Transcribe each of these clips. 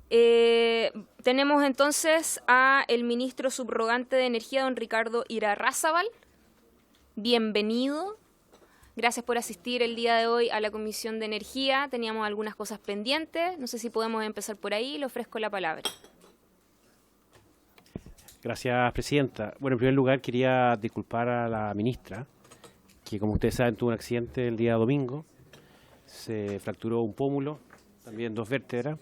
Tenemos entonces a el ministro subrogante de Energía, don Ricardo Irarrázaval. Bienvenido. Gracias por asistir el día de hoy a la Comisión de Energía. Teníamos algunas cosas pendientes. No sé si podemos empezar por ahí. Le ofrezco la palabra. Gracias, presidenta. Bueno, en primer lugar quería disculpar a la ministra, que como ustedes saben tuvo un accidente el día domingo. Se fracturó un pómulo, también 2 vértebras.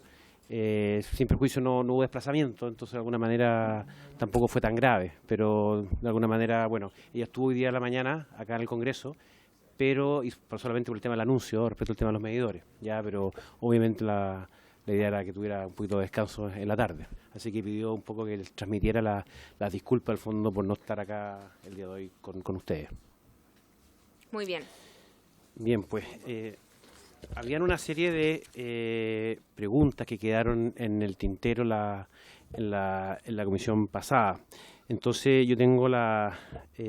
Sin perjuicio no hubo desplazamiento, entonces de alguna manera tampoco fue tan grave, pero de alguna manera, bueno, ella estuvo hoy día a la mañana acá en el Congreso, pero solamente por el tema del anuncio, respecto al tema de los medidores, ya, pero obviamente la idea era que tuviera un poquito de descanso en la tarde, así que pidió un poco que les transmitiera las disculpas al fondo por no estar acá el día de hoy con ustedes. Muy bien. Bien, pues habían una serie de preguntas que quedaron en el tintero en la comisión pasada. Entonces yo tengo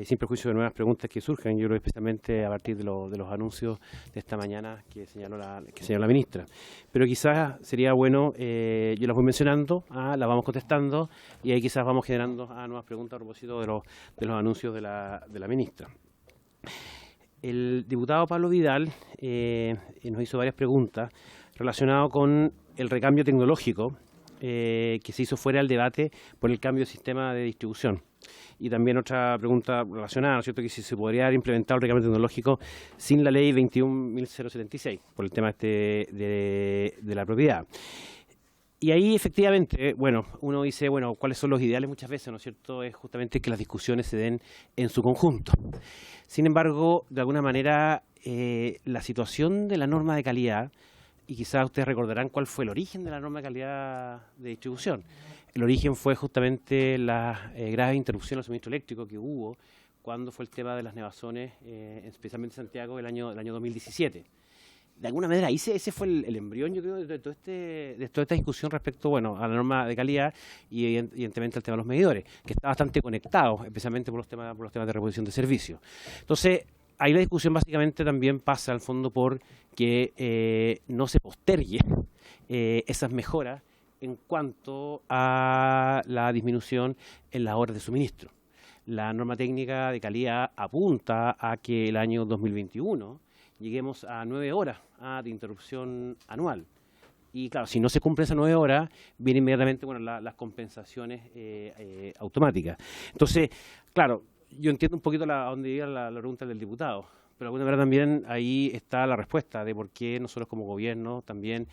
sin perjuicio de nuevas preguntas que surgen, yo creo especialmente a partir de los anuncios de esta mañana que señaló la ministra. Pero quizás sería bueno, yo las voy mencionando, las vamos contestando y ahí quizás vamos generando nuevas preguntas a propósito de los anuncios de la ministra. El diputado Pablo Vidal nos hizo varias preguntas relacionadas con el recambio tecnológico que se hizo fuera del debate por el cambio de sistema de distribución. Y también otra pregunta relacionada, ¿no es cierto?, que si se podría haber implementado el recambio tecnológico sin la ley 21.076, por el tema de la propiedad. Y ahí efectivamente, bueno, uno dice, bueno, ¿cuáles son los ideales muchas veces, ¿no es cierto? Es justamente que las discusiones se den en su conjunto. Sin embargo, de alguna manera, la situación de la norma de calidad, y quizás ustedes recordarán cuál fue el origen de la norma de calidad de distribución. El origen fue justamente las graves interrupciones al suministro eléctrico que hubo cuando fue el tema de las nevazones, especialmente en Santiago, del año 2017. De alguna manera, ese fue el embrión, yo creo, de toda esta discusión respecto, bueno, a la norma de calidad y evidentemente al tema de los medidores, que está bastante conectado, especialmente por los temas de reposición de servicios. Entonces, ahí la discusión básicamente también pasa al fondo por que no se postergue esas mejoras en cuanto a la disminución en las horas de suministro. La norma técnica de calidad apunta a que el año 2021 lleguemos a 9 horas de interrupción anual. Y claro, si no se cumplen esas 9 horas, vienen inmediatamente las compensaciones automáticas. Entonces, claro, yo entiendo un poquito a dónde llega la pregunta del diputado, pero de alguna manera también ahí está la respuesta de por qué nosotros como gobierno también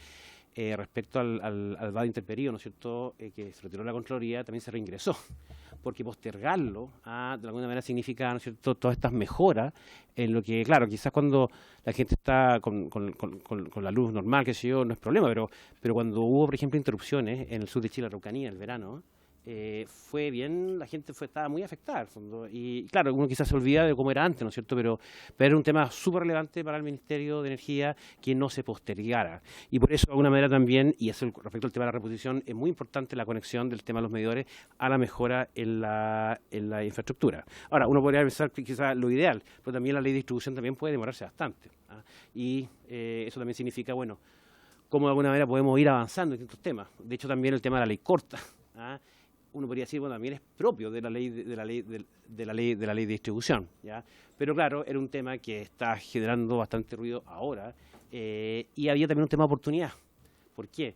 respecto al vado interperido, ¿no es cierto?, que se retiró la Contraloría, también se reingresó, porque postergarlo de alguna manera significa, ¿no es cierto?, todas estas mejoras en lo que, claro, quizás cuando la gente está con la luz normal, qué sé yo, no es problema, pero cuando hubo, por ejemplo, interrupciones en el sur de Chile, Araucanía, en el verano, fue bien, la gente estaba muy afectada al fondo, y claro, uno quizás se olvida de cómo era antes, ¿no es cierto?, pero era un tema súper relevante para el Ministerio de Energía que no se postergara, y por eso de alguna manera también, y eso respecto al tema de la reposición, es muy importante la conexión del tema de los medidores a la mejora en la infraestructura. Ahora, uno podría pensar que quizás lo ideal, pero también la ley de distribución también puede demorarse bastante, y eso también significa, bueno, cómo de alguna manera podemos ir avanzando en estos temas. De hecho, también el tema de la ley corta, uno podría decir, bueno, también es propio de la ley de distribución, ¿ya? Pero claro, era un tema que está generando bastante ruido ahora, y había también un tema de oportunidad. ¿Por qué?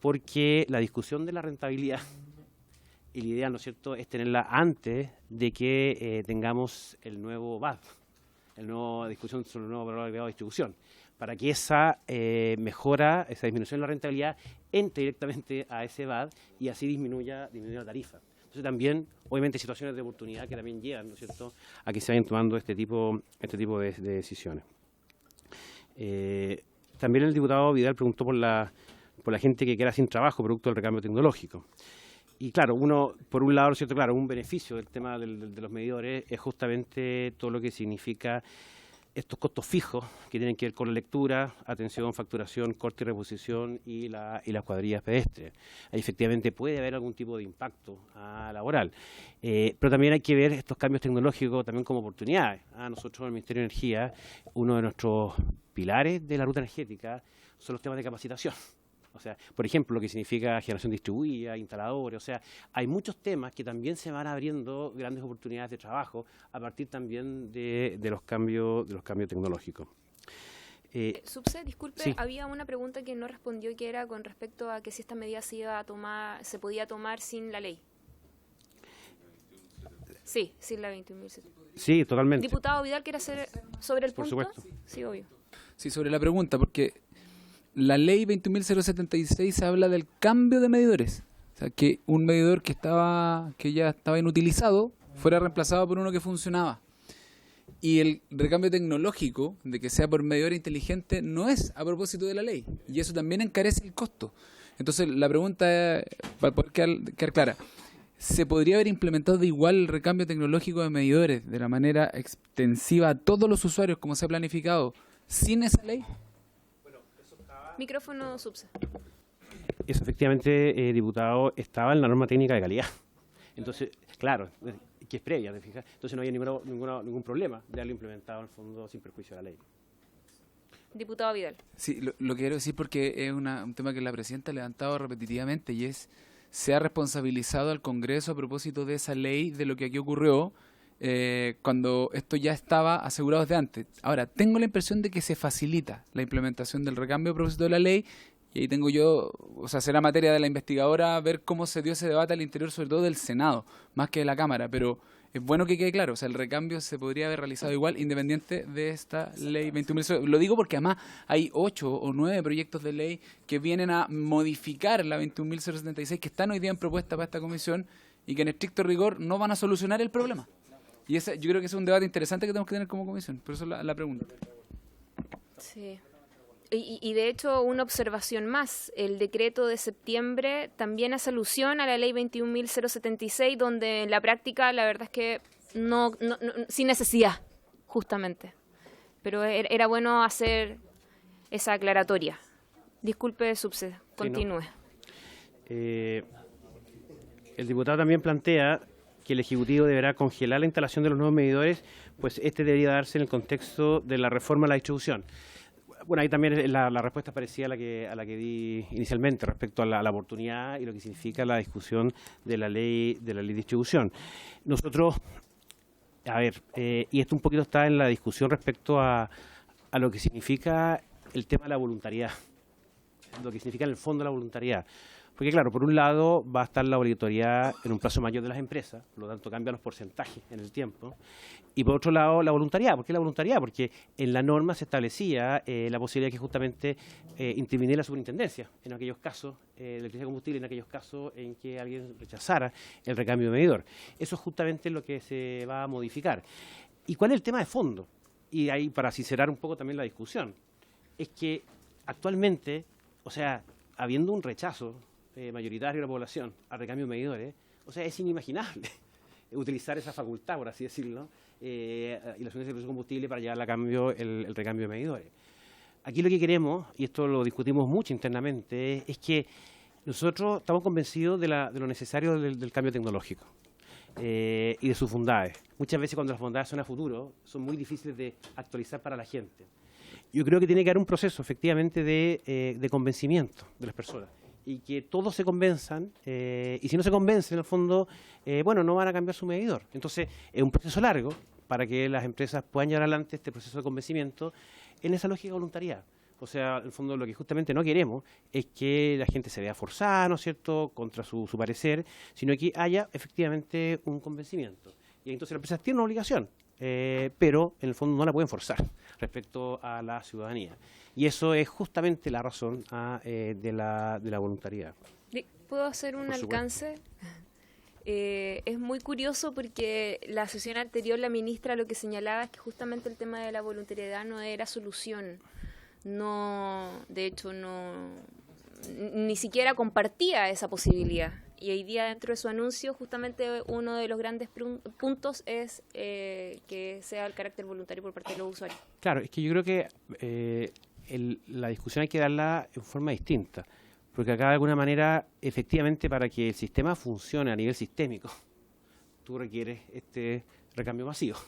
Porque la discusión de la rentabilidad, y la idea, ¿no es cierto?, es tenerla antes de que tengamos el nuevo VAD, la nueva discusión sobre el nuevo valor agregado de distribución, para que esa mejora, esa disminución de la rentabilidad entre directamente a ese VAD y así disminuya la tarifa. Entonces también, obviamente, situaciones de oportunidad que también llegan, ¿no es cierto?, a que se vayan tomando este tipo de decisiones. También el diputado Vidal preguntó por la gente que queda sin trabajo producto del recambio tecnológico. Y claro, por un lado, ¿no es cierto?, claro, un beneficio del tema de los medidores es justamente todo lo que significa estos costos fijos que tienen que ver con la lectura, atención, facturación, corte y reposición y las cuadrillas pedestres. Ahí efectivamente puede haber algún tipo de impacto laboral. Pero también hay que ver estos cambios tecnológicos también como oportunidades. Nosotros en el Ministerio de Energía, uno de nuestros pilares de la ruta energética son los temas de capacitación. O sea, por ejemplo, lo que significa generación distribuida, instaladores, o sea, hay muchos temas que también se van abriendo grandes oportunidades de trabajo a partir también de los cambios tecnológicos. Subse, disculpe, sí. Había una pregunta que no respondió, que era con respecto a que si esta medida se podía tomar sin la ley. Sí, sin la 21.000. Sí, totalmente. Diputado Vidal, ¿quiere hacer sobre el Por punto? supuesto. Sí, obvio. Sí, sobre la pregunta, porque la ley 21.076 habla del cambio de medidores. O sea, que un medidor que ya estaba inutilizado fuera reemplazado por uno que funcionaba. Y el recambio tecnológico, de que sea por medidor inteligente, no es a propósito de la ley. Y eso también encarece el costo. Entonces, la pregunta, para poder quedar clara, ¿se podría haber implementado de igual el recambio tecnológico de medidores de la manera extensiva a todos los usuarios como se ha planificado sin esa ley? Micrófono, Subse. Eso efectivamente, diputado, estaba en la norma técnica de calidad. Entonces, claro, que es previa, ¿te fijas? Entonces no había ningún problema de haberlo implementado en el fondo sin perjuicio de la ley. Diputado Vidal. Sí, lo quiero decir porque es un tema que la presidenta ha levantado repetitivamente y es, se ha responsabilizado al Congreso a propósito de esa ley, de lo que aquí ocurrió, cuando esto ya estaba asegurado desde antes. Ahora, tengo la impresión de que se facilita la implementación del recambio a propósito de la ley, y ahí tengo yo, o sea, será materia de la investigadora ver cómo se dio ese debate al interior, sobre todo del Senado, más que de la Cámara, pero es bueno que quede claro, o sea, el recambio se podría haber realizado igual, independiente de esta ley 21.000. Lo digo porque además hay 8 o 9 proyectos de ley que vienen a modificar la 21.076, que están hoy día en propuesta para esta comisión, y que en estricto rigor no van a solucionar el problema. Y ese, yo creo que es un debate interesante que tenemos que tener como comisión, por eso la pregunta. Sí. Y de hecho, una observación más, el decreto de septiembre también hace alusión a la ley 21.076, donde en la práctica la verdad es que no sin necesidad, justamente. Pero era bueno hacer esa aclaratoria. Disculpe, Subse, continúe. Sí, no. El diputado también plantea que el Ejecutivo deberá congelar la instalación de los nuevos medidores, pues este debería darse en el contexto de la reforma de la distribución. Bueno, ahí también la respuesta parecía a la que di inicialmente respecto a la oportunidad y lo que significa la discusión de la ley de distribución. Nosotros, a ver, y esto un poquito está en la discusión respecto a lo que significa el tema de la voluntariedad, lo que significa en el fondo la voluntariedad. Porque claro, por un lado va a estar la obligatoriedad en un plazo mayor de las empresas, por lo tanto cambian los porcentajes en el tiempo, y por otro lado la voluntariedad. ¿Por qué la voluntariedad? Porque en la norma se establecía la posibilidad que justamente interviniera la superintendencia en aquellos casos de electricidad y combustible, en aquellos casos en que alguien rechazara el recambio de medidor. Eso es justamente lo que se va a modificar. ¿Y cuál es el tema de fondo? Y ahí, para sincerar un poco también la discusión, es que actualmente, o sea, habiendo un rechazo mayoritario de la población al recambio de medidores, o sea, es inimaginable utilizar esa facultad, por así decirlo, y la subvención de combustible para llevar a cambio el recambio de medidores. Aquí lo que queremos, y esto lo discutimos mucho internamente, es que nosotros estamos convencidos de lo necesario del cambio tecnológico y de sus bondades. Muchas veces cuando las bondades son a futuro, son muy difíciles de actualizar para la gente. Yo creo que tiene que haber un proceso, efectivamente, de convencimiento de las personas, y que todos se convenzan, y si no se convencen, en el fondo, bueno, no van a cambiar su medidor. Entonces, es un proceso largo para que las empresas puedan llevar adelante este proceso de convencimiento en esa lógica de voluntariedad. O sea, en el fondo, lo que justamente no queremos es que la gente se vea forzada, ¿no es cierto?, contra su parecer, sino que haya efectivamente un convencimiento. Y entonces las empresas tienen una obligación, pero en el fondo no la pueden forzar respecto a la ciudadanía. Y eso es justamente la razón de la voluntariedad. ¿Puedo hacer un alcance? Es muy curioso porque la sesión anterior la ministra lo que señalaba es que justamente el tema de la voluntariedad no era solución. No, de hecho, ni siquiera compartía esa posibilidad. Y hoy día, dentro de su anuncio, justamente uno de los grandes puntos es que sea el carácter voluntario por parte de los usuarios. Claro, es que yo creo que la discusión hay que darla en forma distinta, porque acá de alguna manera, efectivamente, para que el sistema funcione a nivel sistémico, tú requieres este recambio masivo,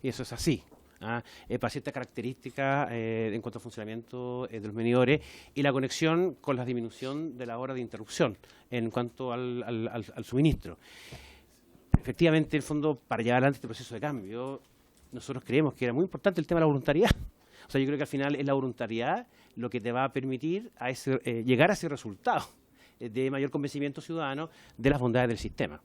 y eso es así. para ciertas características en cuanto al funcionamiento de los medidores y la conexión con la disminución de la hora de interrupción en cuanto al suministro. Efectivamente, en el fondo, para llevar adelante este proceso de cambio, nosotros creemos que era muy importante el tema de la voluntariedad. O sea, yo creo que al final es la voluntariedad lo que te va a permitir llegar a ese resultado de mayor convencimiento ciudadano de las bondades del sistema.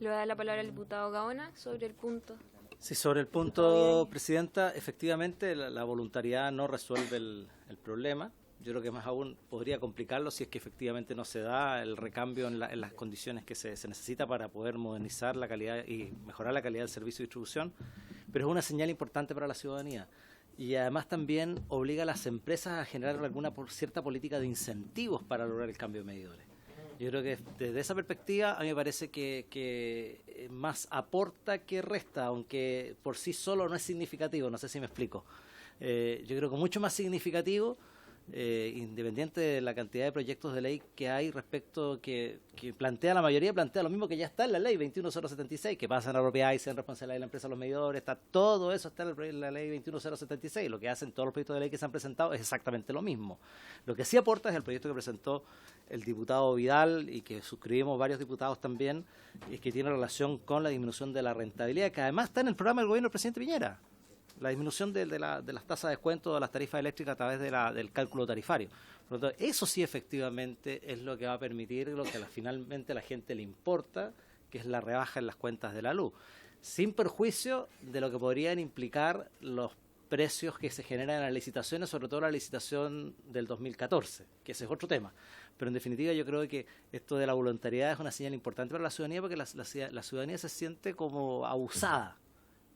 Le voy a dar la palabra al diputado Gaona sobre el punto. Sí, sobre el punto, Presidenta, efectivamente la voluntariedad no resuelve el problema. Yo creo que más aún podría complicarlo si es que efectivamente no se da el recambio en las condiciones que se necesita para poder modernizar la calidad y mejorar la calidad del servicio de distribución, pero es una señal importante para la ciudadanía. Y además también obliga a las empresas a generar cierta política de incentivos para lograr el cambio de medidores. Yo creo que desde esa perspectiva a mí me parece que más aporta que resta, aunque por sí solo no es significativo, no sé si me explico. Yo creo que mucho más significativo, independiente de la cantidad de proyectos de ley que hay respecto que plantea la mayoría, plantea lo mismo que ya está en la ley 21076, que pasan a propiedad y sean responsabilidad de la empresa los medidores, todo eso está en la ley 21076. Lo que hacen todos los proyectos de ley que se han presentado es exactamente lo mismo. Lo que sí aporta es el proyecto que presentó el diputado Vidal y que suscribimos varios diputados también, y que tiene relación con la disminución de la rentabilidad, que además está en el programa del gobierno del presidente Piñera. La disminución de las tasas de descuento de las tarifas eléctricas a través del cálculo tarifario. Por lo tanto, eso sí efectivamente es lo que va a permitir lo que finalmente a la gente le importa, que es la rebaja en las cuentas de la luz, sin perjuicio de lo que podrían implicar los precios que se generan en las licitaciones, sobre todo la licitación del 2014, que ese es otro tema. Pero en definitiva yo creo que esto de la voluntariedad es una señal importante para la ciudadanía, porque la ciudadanía se siente como abusada.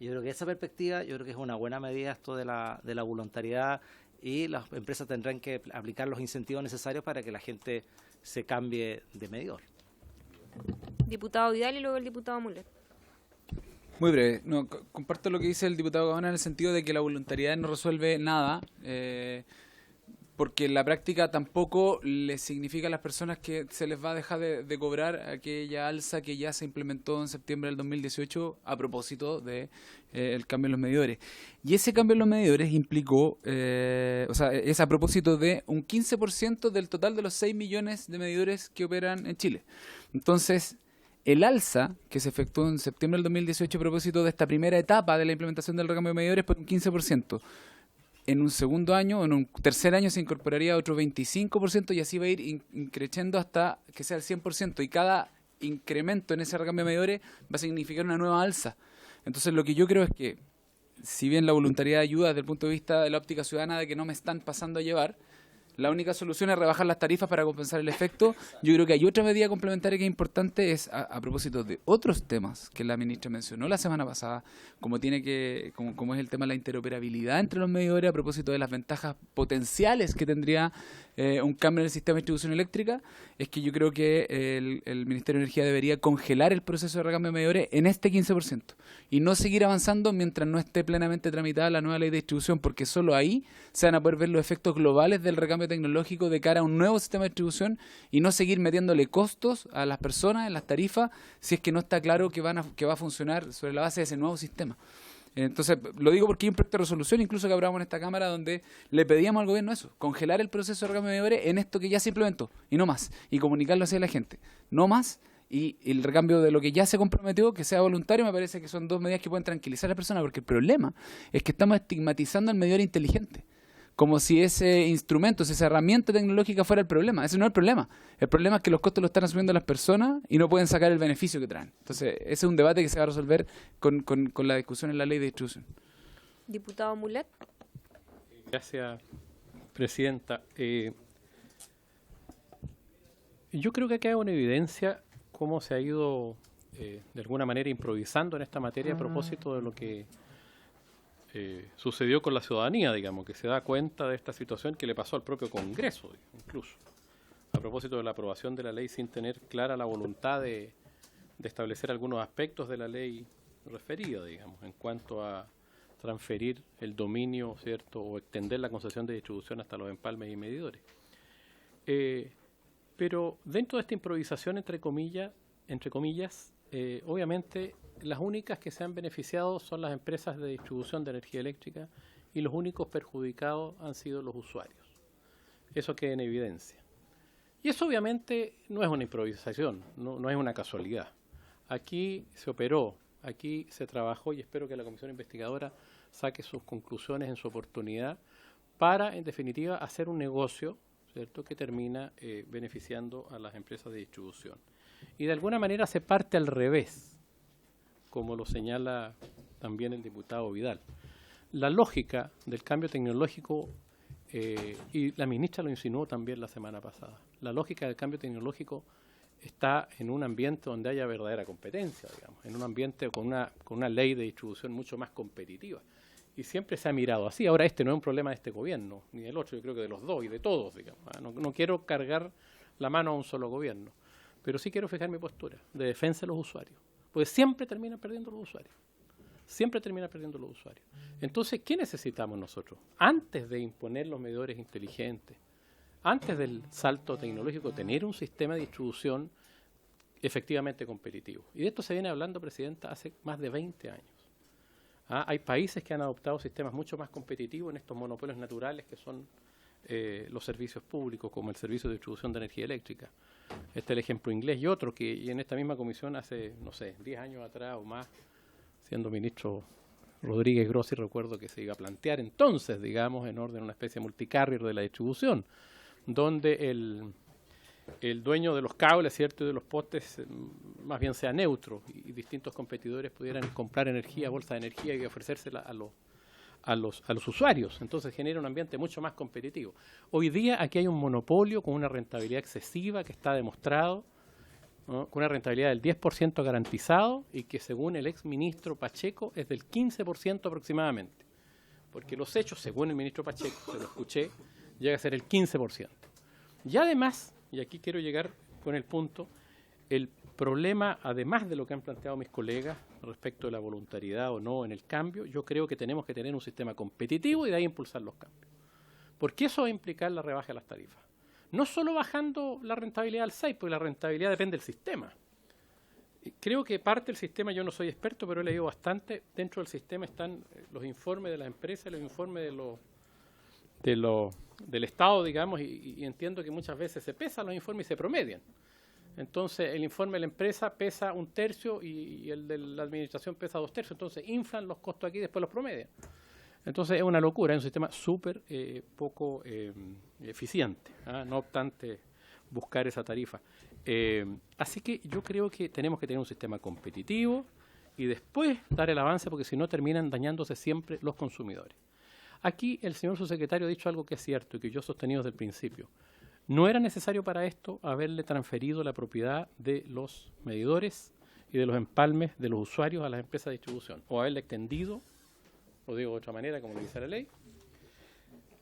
Yo creo que esa perspectiva, yo creo que es una buena medida esto de la voluntariedad, y las empresas tendrán que aplicar los incentivos necesarios para que la gente se cambie de medidor. Diputado Vidal y luego el diputado Mulet. Muy breve. No, comparto lo que dice el diputado Gaona en el sentido de que la voluntariedad no resuelve nada, porque en la práctica tampoco les significa a las personas que se les va a dejar de cobrar aquella alza que ya se implementó en septiembre del 2018 a propósito de el cambio en los medidores. Y ese cambio en los medidores implicó, es a propósito de un 15% del total de los 6 millones de medidores que operan en Chile. Entonces, el alza que se efectuó en septiembre del 2018 a propósito de esta primera etapa de la implementación del recambio de medidores fue un 15%. En un segundo año, en un tercer año se incorporaría otro 25% y así va a ir increciendo hasta que sea el 100%, y cada incremento en ese recambio de medidores va a significar una nueva alza. Entonces lo que yo creo es que, si bien la voluntariedad ayuda desde el punto de vista de la óptica ciudadana de que no me están pasando a llevar, la única solución es rebajar las tarifas para compensar el efecto. Yo creo que hay otra medida complementaria que es importante, es a propósito de otros temas que la ministra mencionó la semana pasada, como es el tema de la interoperabilidad entre los medidores, a propósito de las ventajas potenciales que tendría un cambio en el sistema de distribución eléctrica. Es que yo creo que el Ministerio de Energía debería congelar el proceso de recambio de medidores en este 15% y no seguir avanzando mientras no esté plenamente tramitada la nueva ley de distribución, porque solo ahí se van a poder ver los efectos globales del recambio tecnológico de cara a un nuevo sistema de distribución, y no seguir metiéndole costos a las personas en las tarifas si es que no está claro que va a funcionar sobre la base de ese nuevo sistema. Entonces, lo digo porque hay un proyecto de resolución incluso que aprobamos en esta Cámara donde le pedíamos al gobierno eso, congelar el proceso de recambio de medidores en esto que ya se implementó y no más, y comunicarlo hacia la gente, no más. Y el recambio de lo que ya se comprometió, que sea voluntario, me parece que son dos medidas que pueden tranquilizar a la persona, porque el problema es que estamos estigmatizando al medidor inteligente, como si ese instrumento, si esa herramienta tecnológica fuera el problema. Ese no es el problema. El problema es que los costos los están asumiendo las personas y no pueden sacar el beneficio que traen. Entonces, ese es un debate que se va a resolver con la discusión en la ley de distribución. Diputado Mulet. Gracias, Presidenta. Yo creo que acá hay una evidencia cómo se ha ido, de alguna manera, improvisando en esta materia a propósito de lo que sucedió con la ciudadanía, digamos, que se da cuenta de esta situación que le pasó al propio Congreso, incluso, a propósito de la aprobación de la ley sin tener clara la voluntad de establecer algunos aspectos de la ley referida, digamos, en cuanto a transferir el dominio, ¿cierto?, o extender la concesión de distribución hasta los empalmes y medidores. Pero dentro de esta improvisación, entre comillas, obviamente las únicas que se han beneficiado son las empresas de distribución de energía eléctrica y los únicos perjudicados han sido los usuarios. Eso queda en evidencia. Y eso obviamente no es una improvisación, no es una casualidad. Aquí se operó, aquí se trabajó y espero que la comisión investigadora saque sus conclusiones en su oportunidad para, en definitiva, hacer un negocio, ¿cierto?, que termina beneficiando a las empresas de distribución. Y de alguna manera se parte al revés, como lo señala también el diputado Vidal. La lógica del cambio tecnológico, y la ministra lo insinuó también la semana pasada, la lógica del cambio tecnológico está en un ambiente donde haya verdadera competencia, digamos, en un ambiente con una ley de distribución mucho más competitiva. Y siempre se ha mirado así. Ahora este no es un problema de este gobierno, ni del otro, yo creo que de los dos y de todos, digamos. No quiero cargar la mano a un solo gobierno, pero sí quiero fijar mi postura de defensa de los usuarios, porque siempre terminan perdiendo los usuarios. Siempre termina perdiendo los usuarios. Entonces, ¿qué necesitamos nosotros? Antes de imponer los medidores inteligentes, antes del salto tecnológico, tener un sistema de distribución efectivamente competitivo. Y de esto se viene hablando, Presidenta, hace más de 20 años. Hay países que han adoptado sistemas mucho más competitivos en estos monopolios naturales que son los servicios públicos, como el servicio de distribución de energía eléctrica. Este es el ejemplo inglés y otro que y en esta misma comisión hace, no sé, 10 años atrás o más, siendo ministro Rodríguez Grossi, recuerdo que se iba a plantear entonces, digamos, en orden a una especie de multicarrier de la distribución, donde el dueño de los cables, ¿cierto?, y de los postes más bien sea neutro y distintos competidores pudieran comprar energía, bolsa de energía y ofrecérsela a los usuarios. Entonces genera un ambiente mucho más competitivo. Hoy día aquí hay un monopolio con una rentabilidad excesiva que está demostrado, ¿no?, con una rentabilidad del 10% garantizado y que según el ex ministro Pacheco es del 15% aproximadamente. Porque los hechos, según el ministro Pacheco, se lo escuché, llega a ser el 15%. Y además, y aquí quiero llegar con el punto, el problema, además de lo que han planteado mis colegas respecto de la voluntariedad o no en el cambio, yo creo que tenemos que tener un sistema competitivo y de ahí impulsar los cambios. Porque eso va a implicar la rebaja de las tarifas. No solo bajando la rentabilidad al 6, porque la rentabilidad depende del sistema. Creo que parte del sistema, yo no soy experto, pero he leído bastante, dentro del sistema están los informes de las empresas, los informes del Estado, digamos, y entiendo que muchas veces se pesan los informes y se promedian. Entonces, el informe de la empresa pesa 1/3 y el de la administración pesa 2/3. Entonces, inflan los costos aquí y después los promedian. Entonces, es una locura, es un sistema súper poco eficiente, no obstante buscar esa tarifa. Así que yo creo que tenemos que tener un sistema competitivo y después dar el avance, porque si no terminan dañándose siempre los consumidores. Aquí el señor subsecretario ha dicho algo que es cierto y que yo he sostenido desde el principio. No era necesario para esto haberle transferido la propiedad de los medidores y de los empalmes de los usuarios a las empresas de distribución, o haberle extendido, lo digo de otra manera, como lo dice la ley,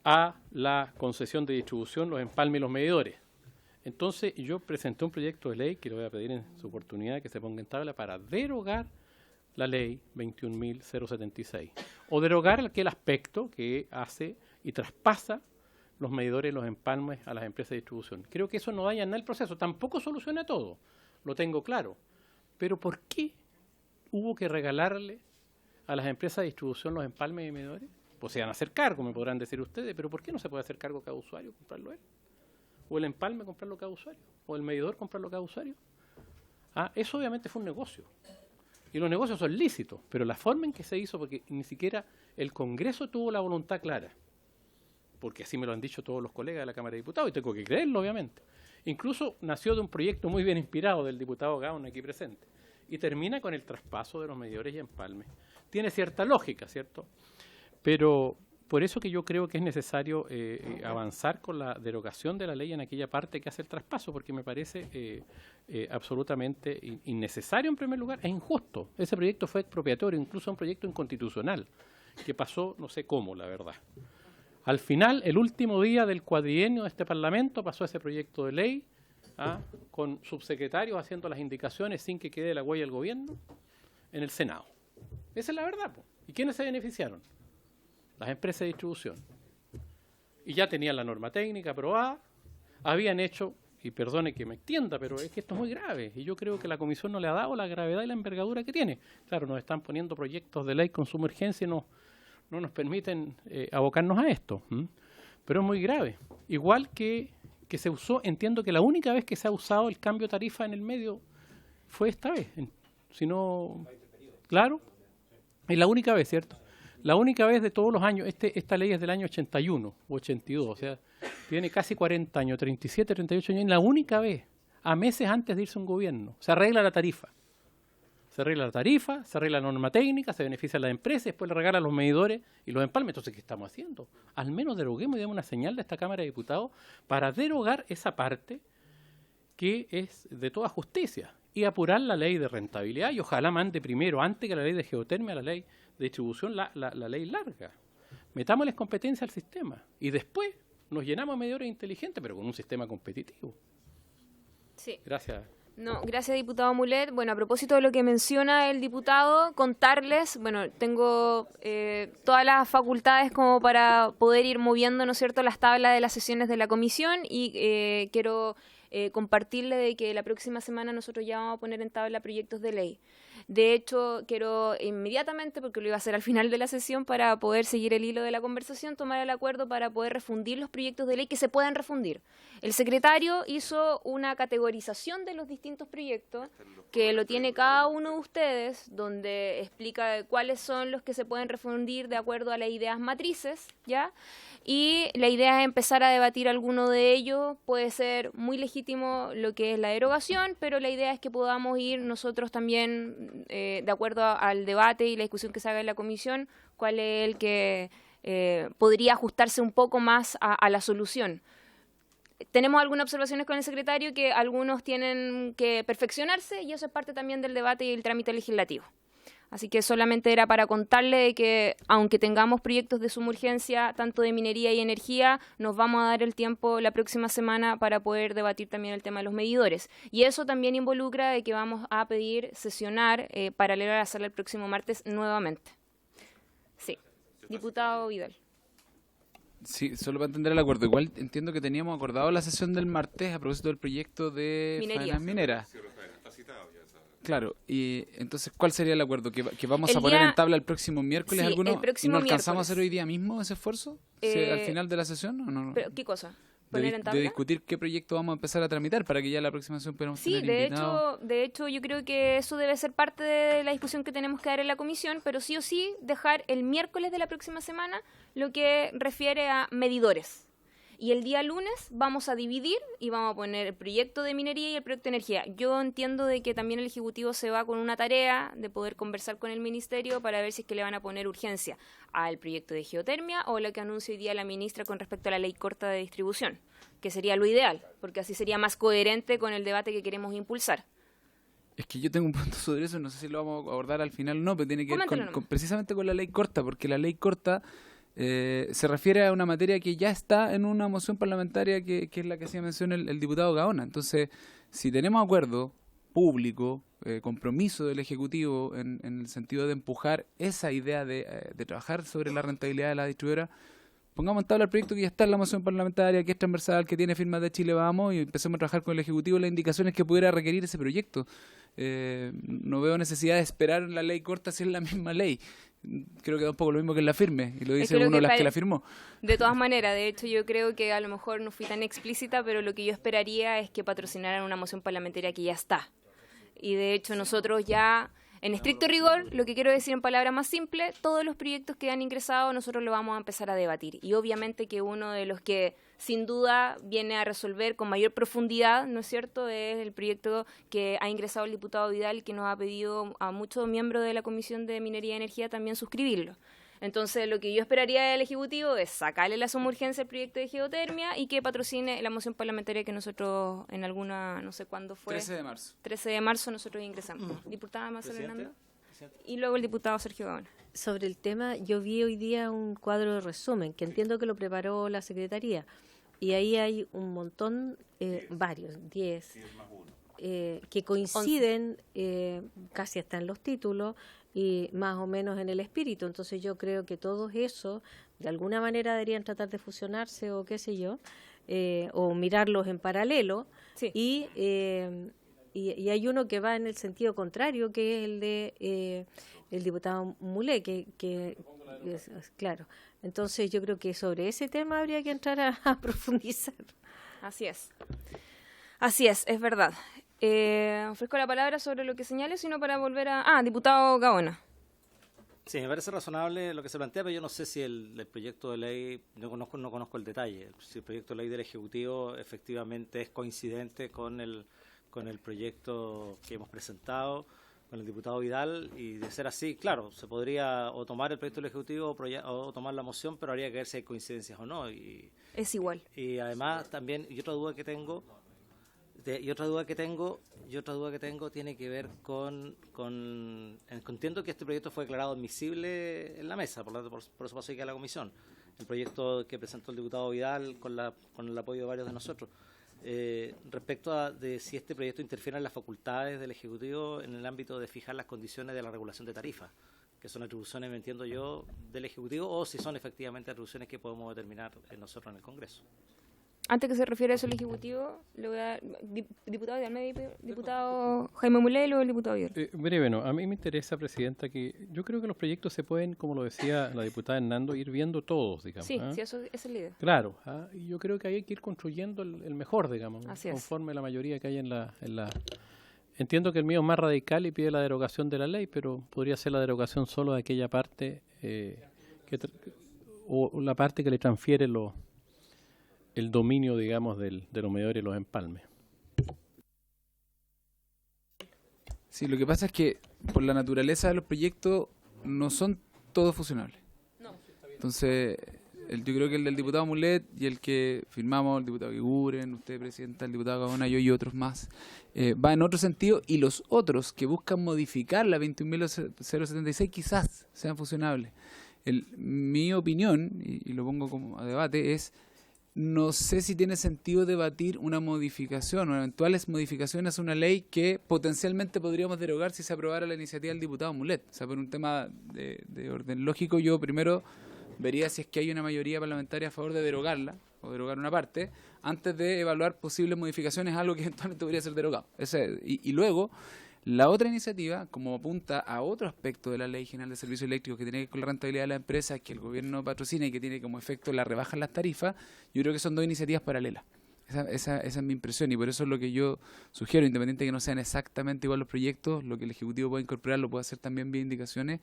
a la concesión de distribución, los empalmes y los medidores. Entonces yo presenté un proyecto de ley, que le voy a pedir en su oportunidad que se ponga en tabla, para derogar la ley 21.076, o derogar aquel aspecto que hace y traspasa los medidores y los empalmes a las empresas de distribución. Creo que eso no daña nada el proceso, tampoco soluciona todo, lo tengo claro. Pero ¿por qué hubo que regalarle a las empresas de distribución los empalmes y medidores? Pues se van a hacer cargo, me podrán decir ustedes, pero ¿por qué no se puede hacer cargo cada usuario, comprarlo él? ¿O el empalme comprarlo cada usuario? ¿O el medidor comprarlo cada usuario? Eso obviamente fue un negocio. Y los negocios son lícitos, pero la forma en que se hizo, porque ni siquiera el Congreso tuvo la voluntad clara, porque así me lo han dicho todos los colegas de la Cámara de Diputados, y tengo que creerlo, obviamente. Incluso nació de un proyecto muy bien inspirado del diputado Gaona aquí presente, y termina con el traspaso de los medidores y empalmes. Tiene cierta lógica, ¿cierto? Pero por eso que yo creo que es necesario avanzar con la derogación de la ley en aquella parte que hace el traspaso, porque me parece absolutamente innecesario en primer lugar, es injusto. Ese proyecto fue expropiatorio, incluso un proyecto inconstitucional, que pasó no sé cómo, la verdad. Al final, el último día del cuatrienio de este Parlamento pasó ese proyecto de ley, con subsecretarios haciendo las indicaciones sin que quede la huella del gobierno, en el Senado. Esa es la verdad, po. ¿Y quiénes se beneficiaron? Las empresas de distribución. Y ya tenían la norma técnica aprobada, habían hecho y perdone que me extienda, pero es que esto es muy grave y yo creo que la Comisión no le ha dado la gravedad y la envergadura que tiene. Claro, nos están poniendo proyectos de ley con suma urgencia y no nos permiten abocarnos a esto, pero es muy grave. Igual que se usó, entiendo que la única vez que se ha usado el cambio de tarifa en el medio fue esta vez, si no, claro, es la única vez, ¿cierto? La única vez de todos los años, esta ley es del año 81 o 82, o sea, tiene casi 40 años, 37, 38 años, y la única vez, a meses antes de irse un gobierno, se arregla la tarifa. Se arregla la tarifa, se arregla la norma técnica, se beneficia a las empresas, después le regalan los medidores y los empalmes. Entonces, ¿qué estamos haciendo? Al menos deroguemos y demos una señal de esta Cámara de Diputados para derogar esa parte que es de toda justicia y apurar la ley de rentabilidad y ojalá mande primero, antes que la ley de geotermia, la ley de distribución, la ley larga. Metámosles competencia al sistema y después nos llenamos de medidores inteligentes, pero con un sistema competitivo. Sí. Gracias. No, gracias, diputado Mulet. Bueno, a propósito de lo que menciona el diputado, contarles, bueno, tengo todas las facultades como para poder ir moviendo, ¿no es cierto?, las tablas de las sesiones de la comisión y quiero compartirle de que la próxima semana nosotros ya vamos a poner en tabla proyectos de ley. De hecho, quiero inmediatamente, porque lo iba a hacer al final de la sesión para poder seguir el hilo de la conversación, tomar el acuerdo para poder refundir los proyectos de ley que se puedan refundir. El secretario hizo una categorización de los distintos proyectos, que lo tiene cada uno de ustedes, donde explica cuáles son los que se pueden refundir de acuerdo a las ideas matrices, ¿ya? Y la idea es empezar a debatir alguno de ellos. Puede ser muy legítimo lo que es la derogación, pero la idea es que podamos ir nosotros también, de acuerdo al debate y la discusión que se haga en la comisión, cuál es el que podría ajustarse un poco más a la solución. Tenemos algunas observaciones con el secretario que algunos tienen que perfeccionarse y eso es parte también del debate y el trámite legislativo. Así que solamente era para contarle de que, aunque tengamos proyectos de suma urgencia, tanto de minería y energía, nos vamos a dar el tiempo la próxima semana para poder debatir también el tema de los medidores. Y eso también involucra de que vamos a pedir sesionar paralelo a la sala el próximo martes nuevamente. Sí. Diputado Vidal. Sí, solo para entender el acuerdo. Igual entiendo que teníamos acordado la sesión del martes a propósito del proyecto de faenas mineras. Claro, y entonces, ¿cuál sería el acuerdo? ¿Que vamos a poner en tabla el próximo miércoles sí, alguno? El próximo ¿Y no alcanzamos miércoles. a hacer hoy día mismo ese esfuerzo? ¿Al final de la sesión o no? Pero, ¿qué cosa? ¿Poner en tabla? De discutir qué proyecto vamos a empezar a tramitar para que ya la próxima sesión podamos tener invitados. De hecho, yo creo que eso debe ser parte de la discusión que tenemos que dar en la comisión, pero sí o sí dejar el miércoles de la próxima semana lo que refiere a medidores. Y el día lunes vamos a dividir y vamos a poner el proyecto de minería y el proyecto de energía. Yo entiendo de que también el Ejecutivo se va con una tarea de poder conversar con el Ministerio para ver si es que le van a poner urgencia al proyecto de geotermia o lo que anuncia hoy día la ministra con respecto a la ley corta de distribución, que sería lo ideal, porque así sería más coherente con el debate que queremos impulsar. Es que yo tengo un punto sobre eso, no sé si lo vamos a abordar al final o no, pero tiene que ver precisamente con la ley corta, porque la ley corta se refiere a una materia que ya está en una moción parlamentaria que es la que hacía mención el diputado Gaona. Entonces, si tenemos acuerdo público, compromiso del Ejecutivo en el sentido de empujar esa idea de trabajar sobre la rentabilidad de la distribuidora, pongamos en tabla el proyecto que ya está en la moción parlamentaria, que es transversal, que tiene firmas de Chile Vamos, y empecemos a trabajar con el Ejecutivo las indicaciones que pudiera requerir ese proyecto. No veo necesidad de esperar en la ley corta si es la misma ley. Creo que da un poco lo mismo que en la firme, y lo dice uno de las que la firmó. De todas maneras, de hecho yo creo que a lo mejor no fui tan explícita, pero lo que yo esperaría es que patrocinaran una moción parlamentaria que ya está. Y de hecho nosotros ya, en estricto rigor, lo que quiero decir en palabras más simples, todos los proyectos que han ingresado nosotros los vamos a empezar a debatir. Y obviamente que uno de los que sin duda viene a resolver con mayor profundidad, ¿no es cierto?, es el proyecto que ha ingresado el diputado Vidal, que nos ha pedido a muchos miembros de la Comisión de Minería y Energía también suscribirlo. Entonces, lo que yo esperaría del Ejecutivo es sacarle la suma urgencia al proyecto de geotermia y que patrocine la moción parlamentaria que nosotros en alguna, no sé cuándo fue. 13 de marzo. 13 de marzo nosotros ingresamos. Diputada Marcela Hernández. Y luego el diputado Sergio Gaona. Sobre el tema, yo vi hoy día un cuadro de resumen que entiendo que lo preparó la Secretaría. Y ahí hay un montón, varios, 10, que coinciden casi hasta en los títulos y más o menos en el espíritu. Entonces yo creo que todos esos de alguna manera deberían tratar de fusionarse o qué sé yo, o mirarlos en paralelo, Sí. Y hay uno que va en el sentido contrario, que es el de el diputado Mulé, que claro. Entonces yo creo que sobre ese tema habría que entrar a profundizar. Así es. Así es verdad. Ofrezco la palabra sobre lo que señale, sino para volver a... diputado Gaona. Sí, me parece razonable lo que se plantea, pero yo no sé si el proyecto de ley, no conozco el detalle, si el proyecto de ley del Ejecutivo efectivamente es coincidente con el proyecto que hemos presentado con el diputado Vidal, y de ser así, claro, se podría o tomar el proyecto del Ejecutivo o tomar la moción, pero habría que ver si hay coincidencias o no. Es igual. Y además también, y otra duda que tengo tiene que ver entiendo que este proyecto fue declarado admisible en la mesa, por eso pasó aquí a la comisión, el proyecto que presentó el diputado Vidal con el apoyo de varios de nosotros. Respecto de si este proyecto interfiere en las facultades del Ejecutivo en el ámbito de fijar las condiciones de la regulación de tarifas, que son atribuciones, me entiendo yo, del Ejecutivo, o si son efectivamente atribuciones que podemos determinar nosotros en el Congreso. Antes que se refiere a eso el Ejecutivo, le voy a dar... Diputado Jaime Mulé y luego el diputado Vidal. Breve, no. A mí me interesa, Presidenta, que yo creo que los proyectos se pueden, como lo decía la diputada Hernando, ir viendo todos, digamos. Sí, sí, eso es el idea. Claro, y yo creo que hay que ir construyendo el mejor, digamos, Así conforme la mayoría que hay en la... Entiendo que el mío es más radical y pide la derogación de la ley, pero podría ser la derogación solo de aquella parte, o la parte que le transfiere el dominio, digamos, de los medidores y los empalmes. Sí, lo que pasa es que por la naturaleza de los proyectos no son todos fusionables. No. Entonces, yo creo que el del diputado Mulet y el que firmamos, el diputado Guiguren, usted, Presidenta, el diputado Gaona, yo y otros más, va en otro sentido, y los otros que buscan modificar la 21.076 quizás sean fusionables. Mi opinión, y lo pongo como a debate, es... No sé si tiene sentido debatir una modificación o eventuales modificaciones a una ley que potencialmente podríamos derogar si se aprobara la iniciativa del diputado Mulet. O sea, por un tema de orden lógico, yo primero vería si es que hay una mayoría parlamentaria a favor de derogarla o derogar una parte, antes de evaluar posibles modificaciones a algo que eventualmente podría ser derogado. Y luego, la otra iniciativa, como apunta a otro aspecto de la Ley General de Servicios Eléctricos que tiene que ver con la rentabilidad de las empresas, que el gobierno patrocina y que tiene como efecto la rebaja en las tarifas, yo creo que son dos iniciativas paralelas. Esa es mi impresión, y por eso es lo que yo sugiero, independiente de que no sean exactamente igual los proyectos, lo que el Ejecutivo puede incorporar lo puede hacer también vía indicaciones,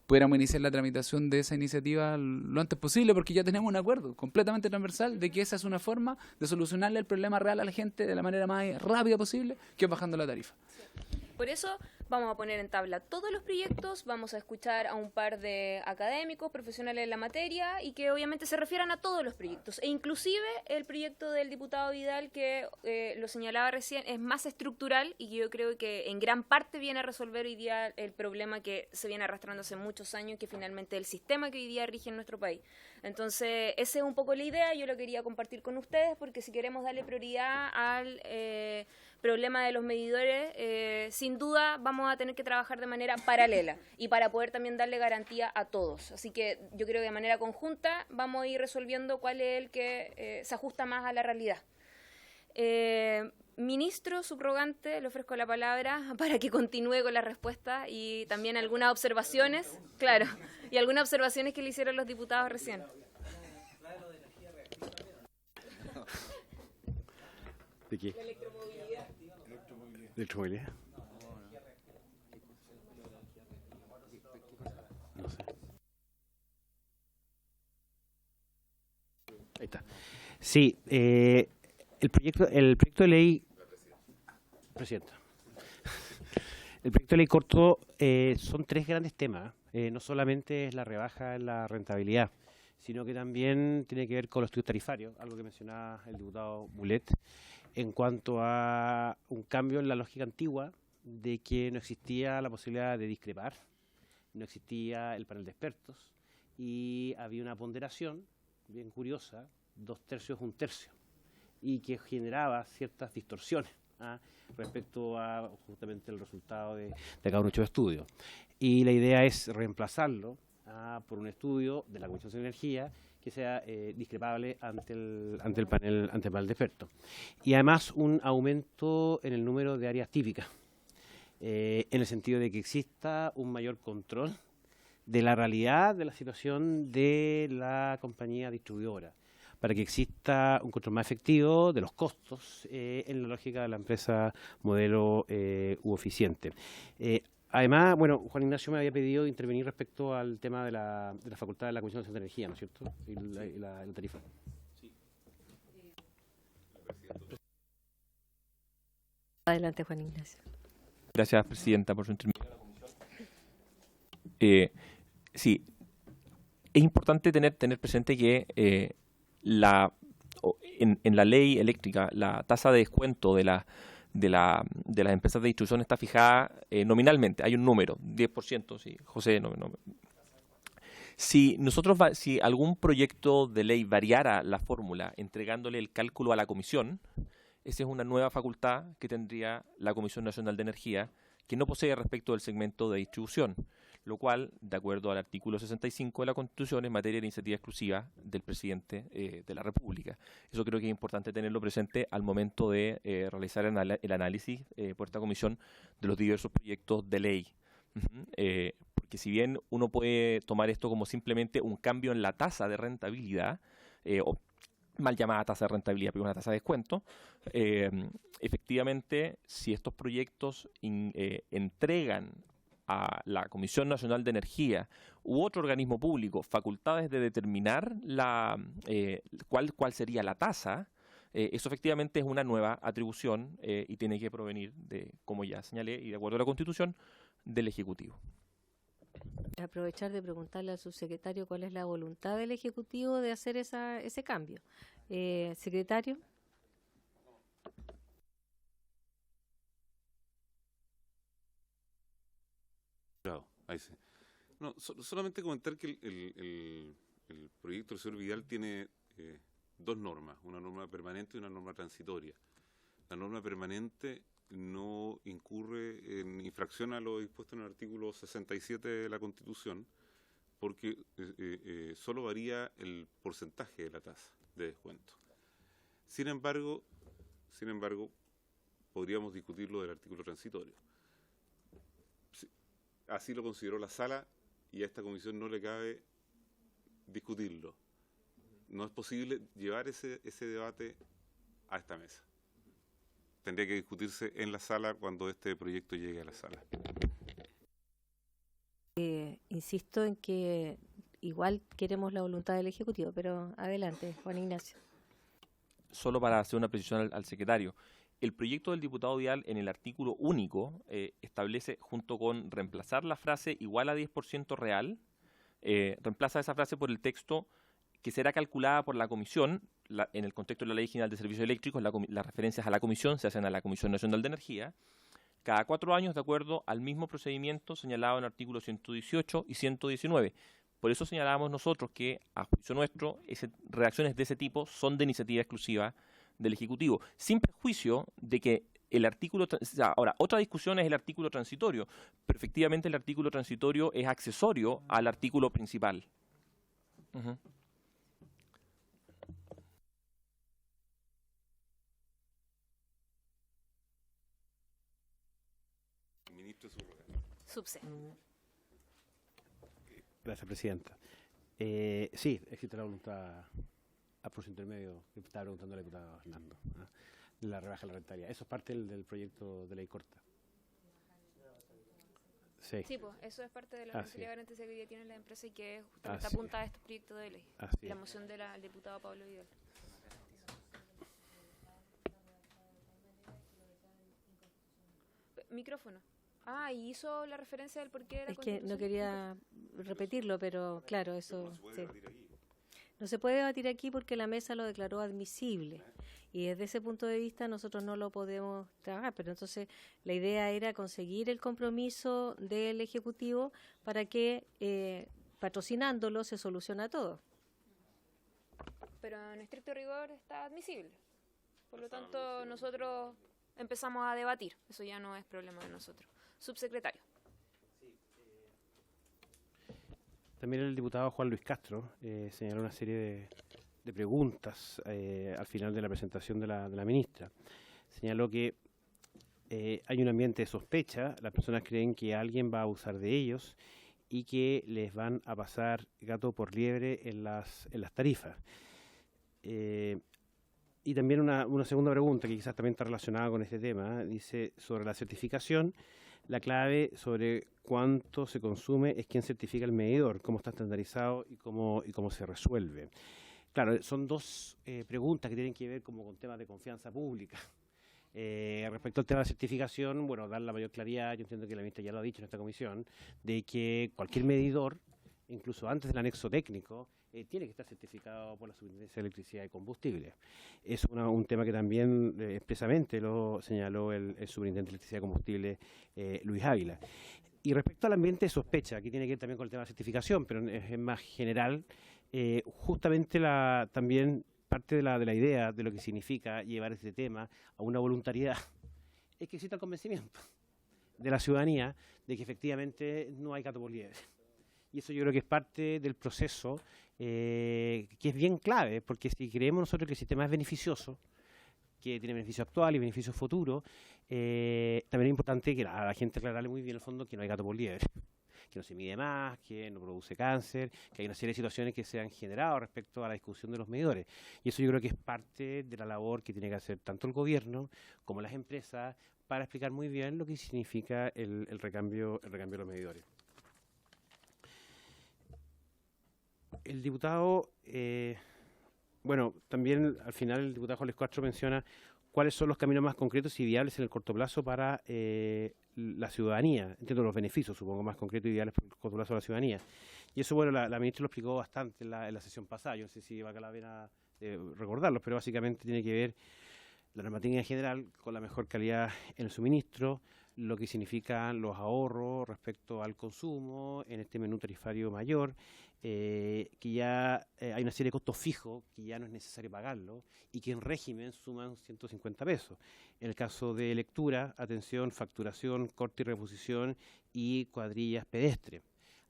pudiéramos iniciar la tramitación de esa iniciativa lo antes posible, porque ya tenemos un acuerdo completamente transversal de que esa es una forma de solucionarle el problema real a la gente de la manera más rápida posible, que es bajando la tarifa. Por eso vamos a poner en tabla todos los proyectos, vamos a escuchar a un par de académicos, profesionales en la materia, y que obviamente se refieran a todos los proyectos. E inclusive el proyecto del diputado Vidal, que lo señalaba recién, es más estructural y yo creo que en gran parte viene a resolver hoy día el problema que se viene arrastrando hace muchos años, que finalmente es el sistema que hoy día rige en nuestro país. Entonces, esa es un poco la idea, yo lo quería compartir con ustedes, porque si queremos darle prioridad al problema de los medidores, sin duda vamos a tener que trabajar de manera paralela y para poder también darle garantía a todos. Así que yo creo que de manera conjunta vamos a ir resolviendo cuál es el que se ajusta más a la realidad. Ministro subrogante, le ofrezco la palabra para que continúe con la respuesta y también algunas observaciones, claro, y algunas observaciones que le hicieron los diputados recién. ¿De qué? ¿Electromovilidad? No sé. Ahí está. Sí, el proyecto de ley... Presidenta. El proyecto de ley corto son tres grandes temas. No solamente es la rebaja en la rentabilidad, sino que también tiene que ver con los estudios tarifarios, algo que mencionaba el diputado Mulet, en cuanto a un cambio en la lógica antigua de que no existía la posibilidad de discrepar, no existía el panel de expertos y había una ponderación bien curiosa, 2/3, 1/3, y que generaba ciertas distorsiones respecto a justamente el resultado de cada uno de los estudios. Y la idea es reemplazarlo por un estudio de la Comisión de Energía que sea discrepable ante el panel de expertos. Y además un aumento en el número de áreas típicas, en el sentido de que exista un mayor control de la realidad de la situación de la compañía distribuidora, para que exista un control más efectivo de los costos en la lógica de la empresa modelo u eficiente. Además, bueno, Juan Ignacio me había pedido intervenir respecto al tema de la facultad de la Comisión de Energía, ¿no es cierto? Y la tarifa. Sí. Adelante, Juan Ignacio. Gracias, Presidenta, por su intervención. Sí, es importante tener presente que en la ley eléctrica la tasa de descuento de las empresas de distribución está fijada nominalmente. Hay un número, 10%, sí, José. Si algún proyecto de ley variara la fórmula entregándole el cálculo a la Comisión, esa es una nueva facultad que tendría la Comisión Nacional de Energía, que no posee respecto del segmento de distribución, lo cual, de acuerdo al artículo 65 de la Constitución, es materia de iniciativa exclusiva del presidente de la República. Eso creo que es importante tenerlo presente al momento de realizar el análisis por esta comisión de los diversos proyectos de ley. Porque si bien uno puede tomar esto como simplemente un cambio en la tasa de rentabilidad, o mal llamada tasa de rentabilidad, pero una tasa de descuento, efectivamente, si estos proyectos entregan a la Comisión Nacional de Energía u otro organismo público facultades de determinar cuál sería la tasa, eso efectivamente es una nueva atribución y tiene que provenir de, como ya señalé, y de acuerdo a la Constitución, del Ejecutivo. Aprovechar de preguntarle al subsecretario cuál es la voluntad del Ejecutivo de hacer ese cambio. Secretario. Ahí sí. No, solamente comentar que el proyecto del señor Vidal tiene dos normas, una norma permanente y una norma transitoria. La norma permanente no incurre en infracción a lo dispuesto en el artículo 67 de la Constitución, porque solo varía el porcentaje de la tasa de descuento. Sin embargo, podríamos discutir lo del artículo transitorio. Así lo consideró la Sala y a esta comisión no le cabe discutirlo. No es posible llevar ese debate a esta mesa. Tendría que discutirse en la Sala cuando este proyecto llegue a la Sala. Insisto en que igual queremos la voluntad del Ejecutivo, pero adelante, Juan Ignacio. Solo para hacer una precisión al secretario. El proyecto del diputado Vidal en el artículo único establece, junto con reemplazar la frase igual a 10% real, reemplaza esa frase por el texto que será calculada por la comisión. En el contexto de la Ley General de Servicios Eléctricos, las referencias a la comisión se hacen a la Comisión Nacional de Energía, cada 4 años de acuerdo al mismo procedimiento señalado en el artículo 118 y 119. Por eso señalamos nosotros que, a juicio nuestro, redacciones de ese tipo son de iniciativa exclusiva del Ejecutivo, sin perjuicio de que el artículo... Ahora, otra discusión es el artículo transitorio, pero efectivamente el artículo transitorio es accesorio al artículo principal. Subse. Gracias, Presidenta. Sí, existe la voluntad a proceso intermedio, que estaba preguntando la diputada Hernando, la rebaja de la rentabilidad. Eso es parte del proyecto de ley corta. Sí, pues eso es parte de la rentabilidad garantizada que hoy día tiene la empresa y que justamente Así apunta a este proyecto de ley. La moción del diputado Pablo Vidal. Micrófono. Y hizo la referencia del por qué era. Es que no quería repetirlo, pero claro, eso... No se puede debatir aquí porque la mesa lo declaró admisible y desde ese punto de vista nosotros no lo podemos trabajar, pero entonces la idea era conseguir el compromiso del Ejecutivo para que patrocinándolo se soluciona todo. Pero en estricto rigor está admisible. Por lo tanto, nosotros empezamos a debatir. Eso ya no es problema de nosotros. Subsecretario. también el diputado Juan Luis Castro señaló una serie de preguntas al final de la presentación de la ministra. Señaló que hay un ambiente de sospecha, las personas creen que alguien va a abusar de ellos y que les van a pasar gato por liebre en las tarifas. Y también una segunda pregunta que quizás también está relacionada con este tema, dice sobre la certificación, la clave sobre cuánto se consume es quién certifica el medidor, cómo está estandarizado y cómo se resuelve. Claro, son dos preguntas que tienen que ver como con temas de confianza pública. Respecto al tema de la certificación, bueno, dar la mayor claridad, yo entiendo que la ministra ya lo ha dicho en esta comisión, de que cualquier medidor, incluso antes del anexo técnico, tiene que estar certificado por la Superintendencia de Electricidad y Combustible. Es un tema que también expresamente lo señaló el Superintendente de Electricidad y Combustible, Luis Ávila. Y respecto al ambiente de sospecha, aquí tiene que ver también con el tema de la certificación, pero es más general, justamente también parte de la idea de lo que significa llevar este tema a una voluntariedad es que exista el convencimiento de la ciudadanía de que efectivamente no hay gato por liebre. Y eso yo creo que es parte del proceso que es bien clave, porque si creemos nosotros que el sistema es beneficioso, que tiene beneficios actuales y beneficios futuros, también es importante que a la gente aclararle muy bien el fondo que no hay gato por liebre, que no se mide más, que no produce cáncer, que hay una serie de situaciones que se han generado respecto a la discusión de los medidores. Y eso yo creo que es parte de la labor que tiene que hacer tanto el gobierno como las empresas para explicar muy bien lo que significa el recambio de los medidores. El diputado, bueno, también al final el diputado Juan Luis Castro menciona cuáles son los caminos más concretos y viables en el corto plazo para la ciudadanía. Entiendo los beneficios, supongo, más concretos y viables por el corto plazo de la ciudadanía. Y eso, bueno, la ministra lo explicó bastante en la sesión pasada. Yo no sé si valga la pena recordarlos, pero básicamente tiene que ver la normativa en general con la mejor calidad en el suministro, lo que significan los ahorros respecto al consumo en este menú tarifario mayor, que ya hay una serie de costos fijos que ya no es necesario pagarlo y que en régimen suman 150 pesos. En el caso de lectura, atención, facturación, corte y reposición y cuadrillas pedestres.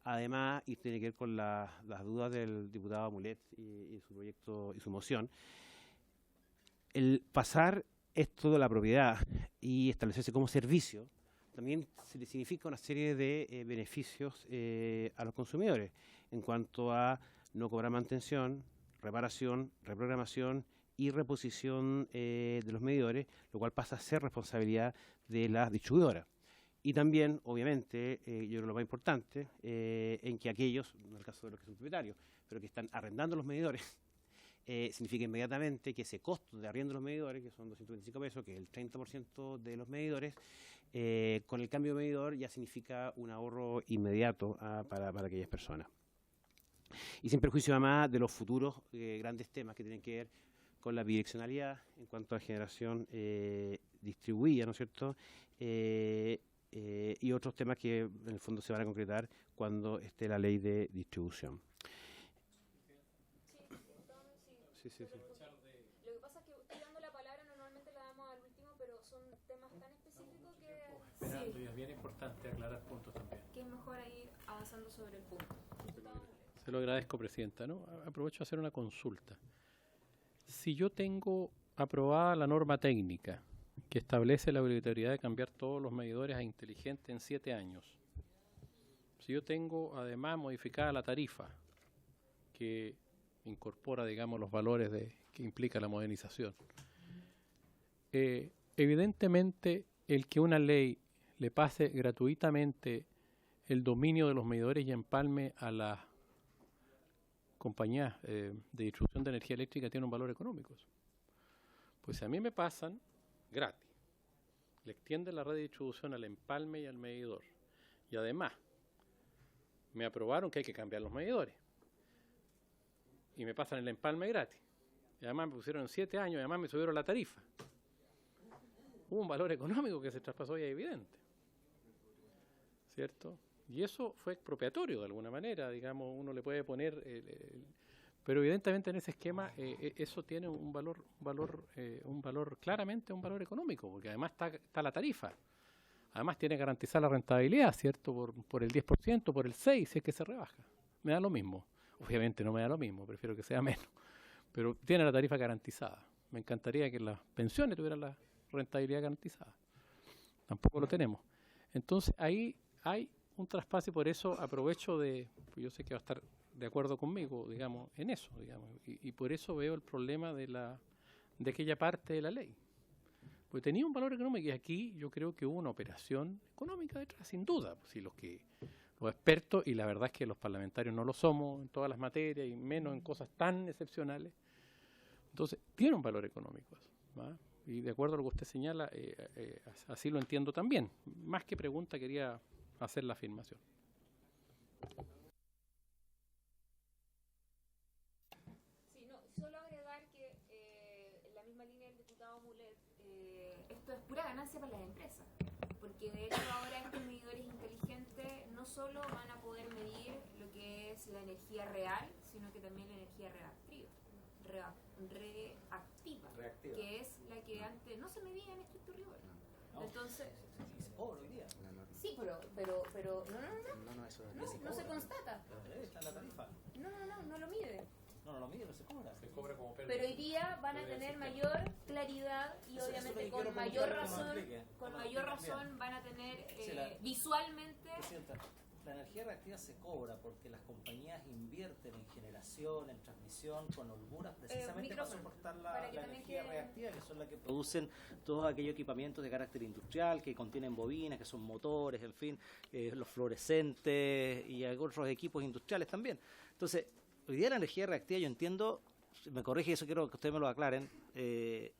Además, y tiene que ver con las dudas del diputado Mulet y su proyecto y su moción, el pasar esto de la propiedad y establecerse como servicio también se le significa una serie de beneficios a los consumidores en cuanto a no cobrar mantención, reparación, reprogramación y reposición de los medidores, lo cual pasa a ser responsabilidad de las distribuidoras. Y también, obviamente, yo creo que lo más importante, en que aquellos, en el caso de los que son propietarios, pero que están arrendando los medidores, significa inmediatamente que ese costo de arriendo de los medidores, que son 225 pesos, que es el 30% de los medidores, con el cambio de medidor ya significa un ahorro inmediato para aquellas personas. Y sin perjuicio además de los futuros grandes temas que tienen que ver con la bidireccionalidad en cuanto a generación distribuida, ¿no es cierto?, y otros temas que en el fondo se van a concretar cuando esté la ley de distribución. Sí. Lo que pasa es que estoy dando la palabra, normalmente la damos al último, pero son temas tan específicos que... Esperando, y es bien importante aclarar puntos también. Que es mejor ir avanzando sobre el punto. Se lo agradezco, Presidenta, ¿no? Aprovecho a hacer una consulta. Si yo tengo aprobada la norma técnica que establece la obligatoriedad de cambiar todos los medidores a inteligente en 7 años, si yo tengo además modificada la tarifa que incorpora, digamos, los valores que implica la modernización, evidentemente el que una ley le pase gratuitamente el dominio de los medidores y empalme a las compañías de distribución de energía eléctrica tiene un valor económico. Pues si a mí me pasan gratis, le extienden la red de distribución al empalme y al medidor, y además me aprobaron que hay que cambiar los medidores, y me pasan el empalme gratis, y además me pusieron 7 años, y además me subieron la tarifa. Hubo un valor económico que se traspasó y es evidente, ¿cierto? Y eso fue expropiatorio de alguna manera, digamos, uno le puede poner, pero evidentemente en ese esquema eso tiene un valor claramente un valor económico, porque además está la tarifa, además tiene que garantizar la rentabilidad, ¿cierto? Por el 10%, por el 6%, si es que se rebaja. me da lo mismo. Obviamente no me da lo mismo, prefiero que sea menos. Pero tiene la tarifa garantizada. Me encantaría que las pensiones tuvieran la rentabilidad garantizada. Tampoco lo tenemos. Entonces ahí hay un traspaso y por eso aprovecho pues yo sé que va a estar de acuerdo conmigo, digamos, en eso, digamos, y por eso veo el problema de aquella parte de la ley. Porque tenía un valor económico y aquí yo creo que hubo una operación económica detrás, sin duda. Pues, si los expertos, y la verdad es que los parlamentarios no lo somos en todas las materias y menos en cosas tan excepcionales, entonces tiene un valor económico eso, ¿va? Y de acuerdo a lo que usted señala, así lo entiendo también. Más que pregunta, quería hacer la afirmación. Sí, no, solo agregar que en la misma línea del diputado Mulet, esto es pura ganancia para las empresas, porque de hecho ahora estos medidores inteligentes no solo van a poder medir lo que es la energía real, sino que también la energía reactiva, que es la que antes no se medía en estricto rigor. Entonces, se cobra hoy día. sí, pero no se constata. Está en la tarifa. No lo mide. No lo mide, no se cobra. Se cobra como Pero hoy día van a tener mayor claridad y obviamente con mayor razón van a tener visualmente. La energía reactiva se cobra porque las compañías invierten en generación, en transmisión, con holguras, precisamente para soportar la energía reactiva, que son las que producen todos aquellos equipamientos de carácter industrial, que contienen bobinas, que son motores, en fin, los fluorescentes y otros equipos industriales también. Entonces, hoy día la energía reactiva, yo entiendo, me corrige, eso quiero que ustedes me lo aclaren,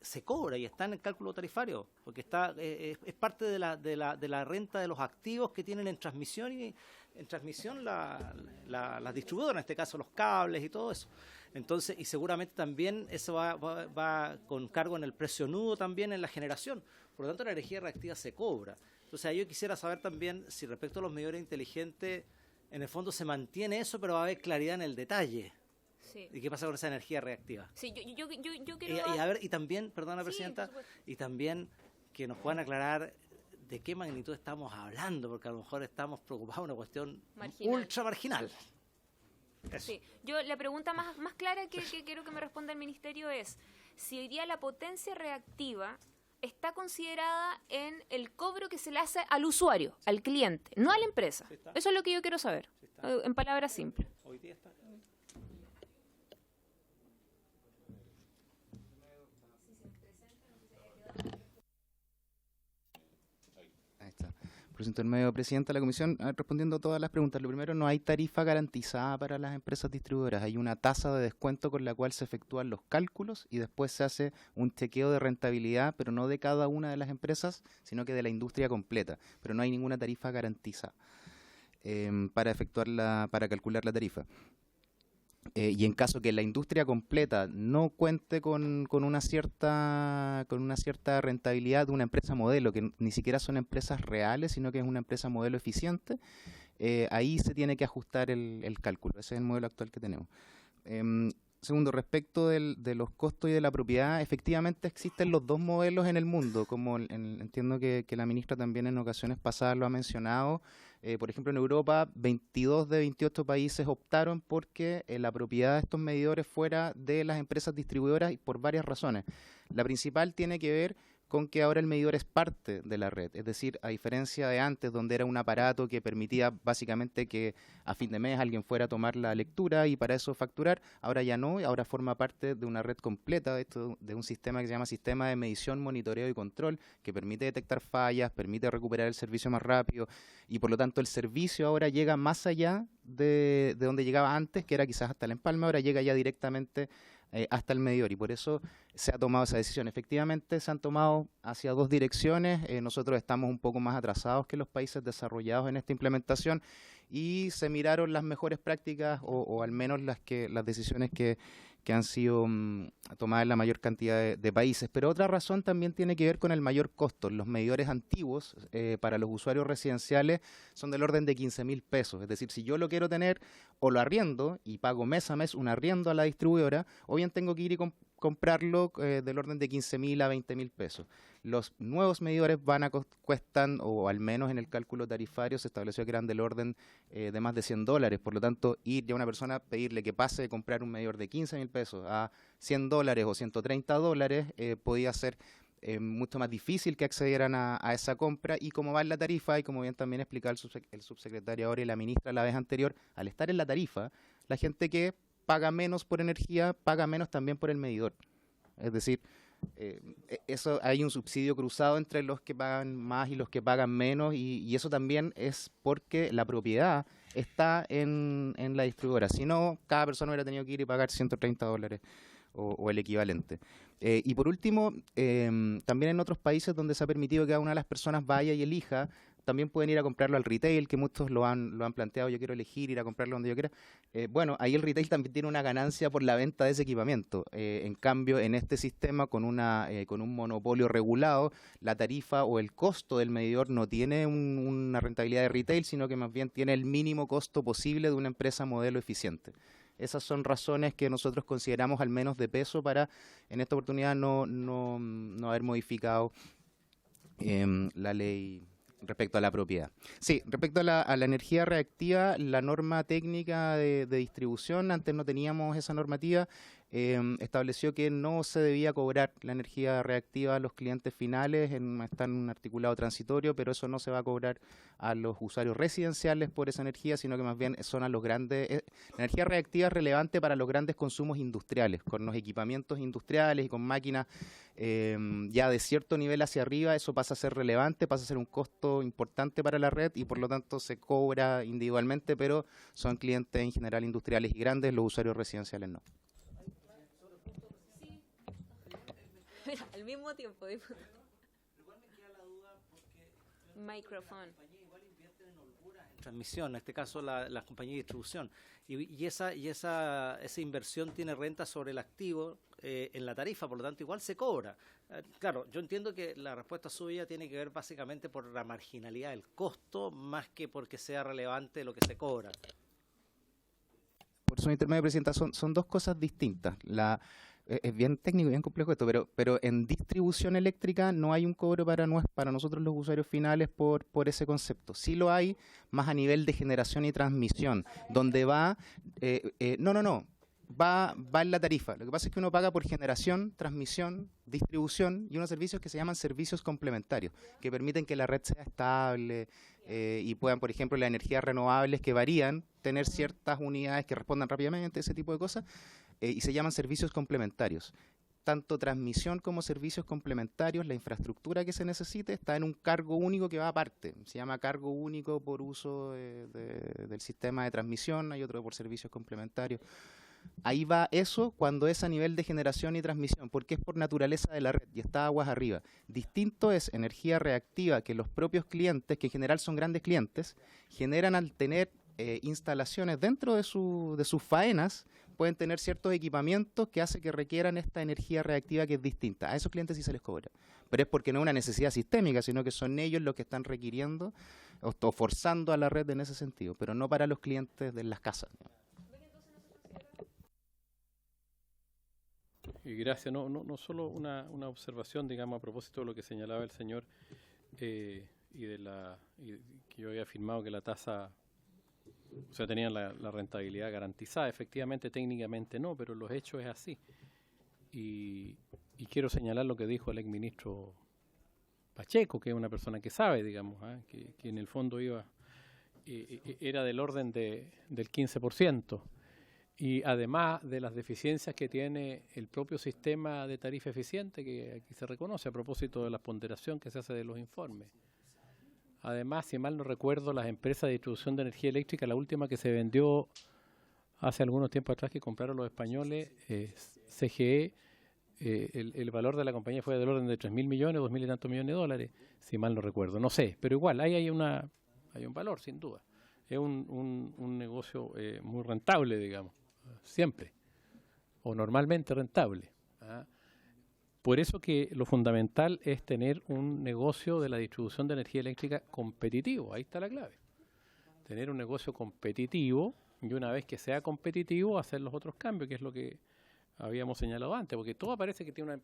se cobra y está en el cálculo tarifario, porque es parte de la renta de los activos que tienen en transmisión las distribuidoras, en este caso los cables y todo eso. Entonces, y seguramente también eso va con cargo en el precio nudo también en la generación. Por lo tanto, la energía reactiva se cobra. Entonces, yo quisiera saber también si respecto a los medidores inteligentes, en el fondo se mantiene eso, pero va a haber claridad en el detalle. Sí. ¿Y qué pasa con esa energía reactiva? Sí, yo quiero... Y a ver, y también, perdona, Sí, Presidenta, por supuesto. y también que nos puedan aclarar de qué magnitud estamos hablando, porque a lo mejor estamos preocupados de una cuestión ultra marginal. Eso. Sí, yo la pregunta más clara que quiero que me responda el Ministerio es si hoy día la potencia reactiva está considerada en el cobro que se le hace al usuario, al cliente, no a la empresa. Sí está. Eso es lo que yo quiero saber, en palabras simples. Hoy día está. Ahí está. Presidente del medio, presidenta de la comisión, respondiendo a todas las preguntas. Lo primero, no hay tarifa garantizada para las empresas distribuidoras. Hay una tasa de descuento con la cual se efectúan los cálculos y después se hace un chequeo de rentabilidad, pero no de cada una de las empresas, sino que de la industria completa. Pero no hay ninguna tarifa garantizada para calcular la tarifa. Y en caso que la industria completa no cuente con una cierta rentabilidad de una empresa modelo, que ni siquiera son empresas reales, sino que es una empresa modelo eficiente, ahí se tiene que ajustar el cálculo. Ese es el modelo actual que tenemos. Segundo, respecto de los costos y de la propiedad, efectivamente existen los dos modelos en el mundo, como entiendo que la ministra también en ocasiones pasadas lo ha mencionado. Por ejemplo, en Europa, 22 de 28 países optaron porque la propiedad de estos medidores fuera de las empresas distribuidoras y por varias razones. La principal tiene que ver con que ahora el medidor es parte de la red, es decir, a diferencia de antes, donde era un aparato que permitía básicamente que a fin de mes alguien fuera a tomar la lectura y para eso facturar, ahora ya no, ahora forma parte de una red completa, de un sistema que se llama Sistema de Medición, Monitoreo y Control, que permite detectar fallas, permite recuperar el servicio más rápido y por lo tanto el servicio ahora llega más allá de donde llegaba antes, que era quizás hasta el empalme, ahora llega ya directamente hasta el medidor y por eso se ha tomado esa decisión. Efectivamente se han tomado hacia dos direcciones, nosotros estamos un poco más atrasados que los países desarrollados en esta implementación y se miraron las mejores prácticas o al menos las decisiones que han sido tomadas en la mayor cantidad de países. Pero otra razón también tiene que ver con el mayor costo. Los medidores antiguos para los usuarios residenciales son del orden de 15.000 pesos. Es decir, si yo lo quiero tener o lo arriendo y pago mes a mes un arriendo a la distribuidora, o bien tengo que ir y comprarlo del orden de 15.000 a 20.000 pesos. Los nuevos medidores cuestan, o al menos en el cálculo tarifario se estableció que eran del orden de más de $100. Por lo tanto, ir ya a una persona, pedirle que pase de comprar un medidor de 15.000 pesos a $100 o $130, podía ser mucho más difícil que accedieran a esa compra, y como va en la tarifa, y como bien también explicaba el subsecretario ahora y la ministra la vez anterior, al estar en la tarifa, la gente que paga menos por energía, paga menos también por el medidor. Es decir, eso hay un subsidio cruzado entre los que pagan más y los que pagan menos, y eso también es porque la propiedad está en la distribuidora. Si no, cada persona hubiera tenido que ir y pagar $130 o el equivalente. Y por último, también en otros países donde se ha permitido que cada una de las personas vaya y elija, también pueden ir a comprarlo al retail, que muchos lo han planteado: yo quiero elegir, ir a comprarlo donde yo quiera. Bueno, ahí el retail también tiene una ganancia por la venta de ese equipamiento. En cambio, en este sistema, con un monopolio regulado, la tarifa o el costo del medidor no tiene una rentabilidad de retail, sino que más bien tiene el mínimo costo posible de una empresa modelo eficiente. Esas son razones que nosotros consideramos al menos de peso para, en esta oportunidad, no haber modificado la ley respecto a la propiedad. Sí, respecto a la energía reactiva, la norma técnica de distribución, antes no teníamos esa normativa, estableció que no se debía cobrar la energía reactiva a los clientes finales, está en un articulado transitorio, pero eso no se va a cobrar a los usuarios residenciales por esa energía, sino que más bien son a los grandes. La energía reactiva es relevante para los grandes consumos industriales, con los equipamientos industriales y con máquinas ya de cierto nivel hacia arriba. Eso pasa a ser relevante, pasa a ser un costo importante para la red, y por lo tanto se cobra individualmente, pero son clientes en general industriales y grandes, los usuarios residenciales no. Al mismo tiempo, micrófono. Transmisión, en este caso la compañía de distribución, y esa inversión tiene renta sobre el activo en la tarifa, por lo tanto igual se cobra. Claro, yo entiendo que la respuesta suya tiene que ver básicamente por la marginalidad del costo, más que porque sea relevante lo que se cobra. Por su intermedio, Presidenta, son dos cosas distintas. Es bien técnico y bien complejo esto, pero en distribución eléctrica no hay un cobro para nosotros los usuarios finales por ese concepto. Sí lo hay más a nivel de generación y transmisión, donde va en la tarifa. Lo que pasa es que uno paga por generación, transmisión, distribución y unos servicios que se llaman servicios complementarios, que permiten que la red sea estable y puedan, por ejemplo, las energías renovables que varían, tener ciertas unidades que respondan rápidamente, ese tipo de cosas. Y se llaman servicios complementarios. Tanto transmisión como servicios complementarios, la infraestructura que se necesite está en un cargo único que va aparte. Se llama cargo único por uso del sistema de transmisión, hay otro por servicios complementarios. Ahí va eso cuando es a nivel de generación y transmisión, porque es por naturaleza de la red y está aguas arriba. Distinto es energía reactiva, que los propios clientes, que en general son grandes clientes, generan al tener instalaciones dentro de sus faenas, pueden tener ciertos equipamientos que hace que requieran esta energía reactiva que es distinta. A esos clientes sí se les cobra, pero es porque no es una necesidad sistémica, sino que son ellos los que están requiriendo o forzando a la red en ese sentido, pero no para los clientes de las casas. Y gracias, no solo una observación, digamos, a propósito de lo que señalaba el señor y que yo había afirmado que la tasa, o sea, tenían la rentabilidad garantizada. Efectivamente, técnicamente no, pero los hechos es así. Y quiero señalar lo que dijo el exministro Pacheco, que es una persona que sabe, digamos, que en el fondo era del orden del 15%. Y además de las deficiencias que tiene el propio sistema de tarifa eficiente, que aquí se reconoce a propósito de la ponderación que se hace de los informes. Además, si mal no recuerdo, las empresas de distribución de energía eléctrica, la última que se vendió hace algunos tiempos atrás que compraron los españoles, CGE, el valor de la compañía fue del orden de 3.000 millones, 2.000 y tantos millones de dólares, si mal no recuerdo. No sé, pero igual, ahí hay un valor, sin duda. Es un negocio muy rentable, digamos, siempre, o normalmente rentable. Por eso que lo fundamental es tener un negocio de la distribución de energía eléctrica competitivo. Ahí está la clave. Tener un negocio competitivo y una vez que sea competitivo hacer los otros cambios, que es lo que habíamos señalado antes, porque todo parece que tiene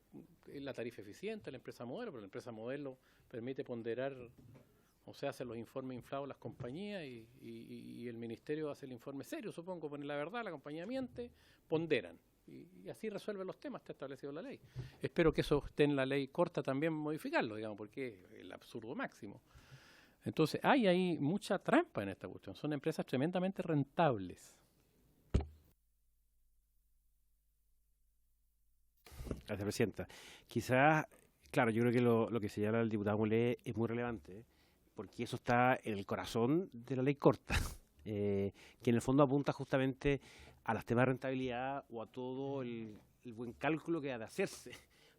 la tarifa eficiente, la empresa modelo, pero la empresa modelo permite ponderar, o sea, hacer los informes inflados las compañías y el ministerio hace el informe serio, supongo, pone la verdad, la compañía miente, ponderan. Y así resuelven los temas, está establecido en la ley. Espero que eso esté en la ley corta también, modificarlo, digamos, porque es el absurdo máximo. Entonces, hay ahí mucha trampa en esta cuestión. Son empresas tremendamente rentables. Gracias, Presidenta. Quizás, claro, yo creo que lo que señala el diputado Mulé es muy relevante, porque eso está en el corazón de la ley corta, que en el fondo apunta justamente a los temas de rentabilidad o a todo el buen cálculo que ha de hacerse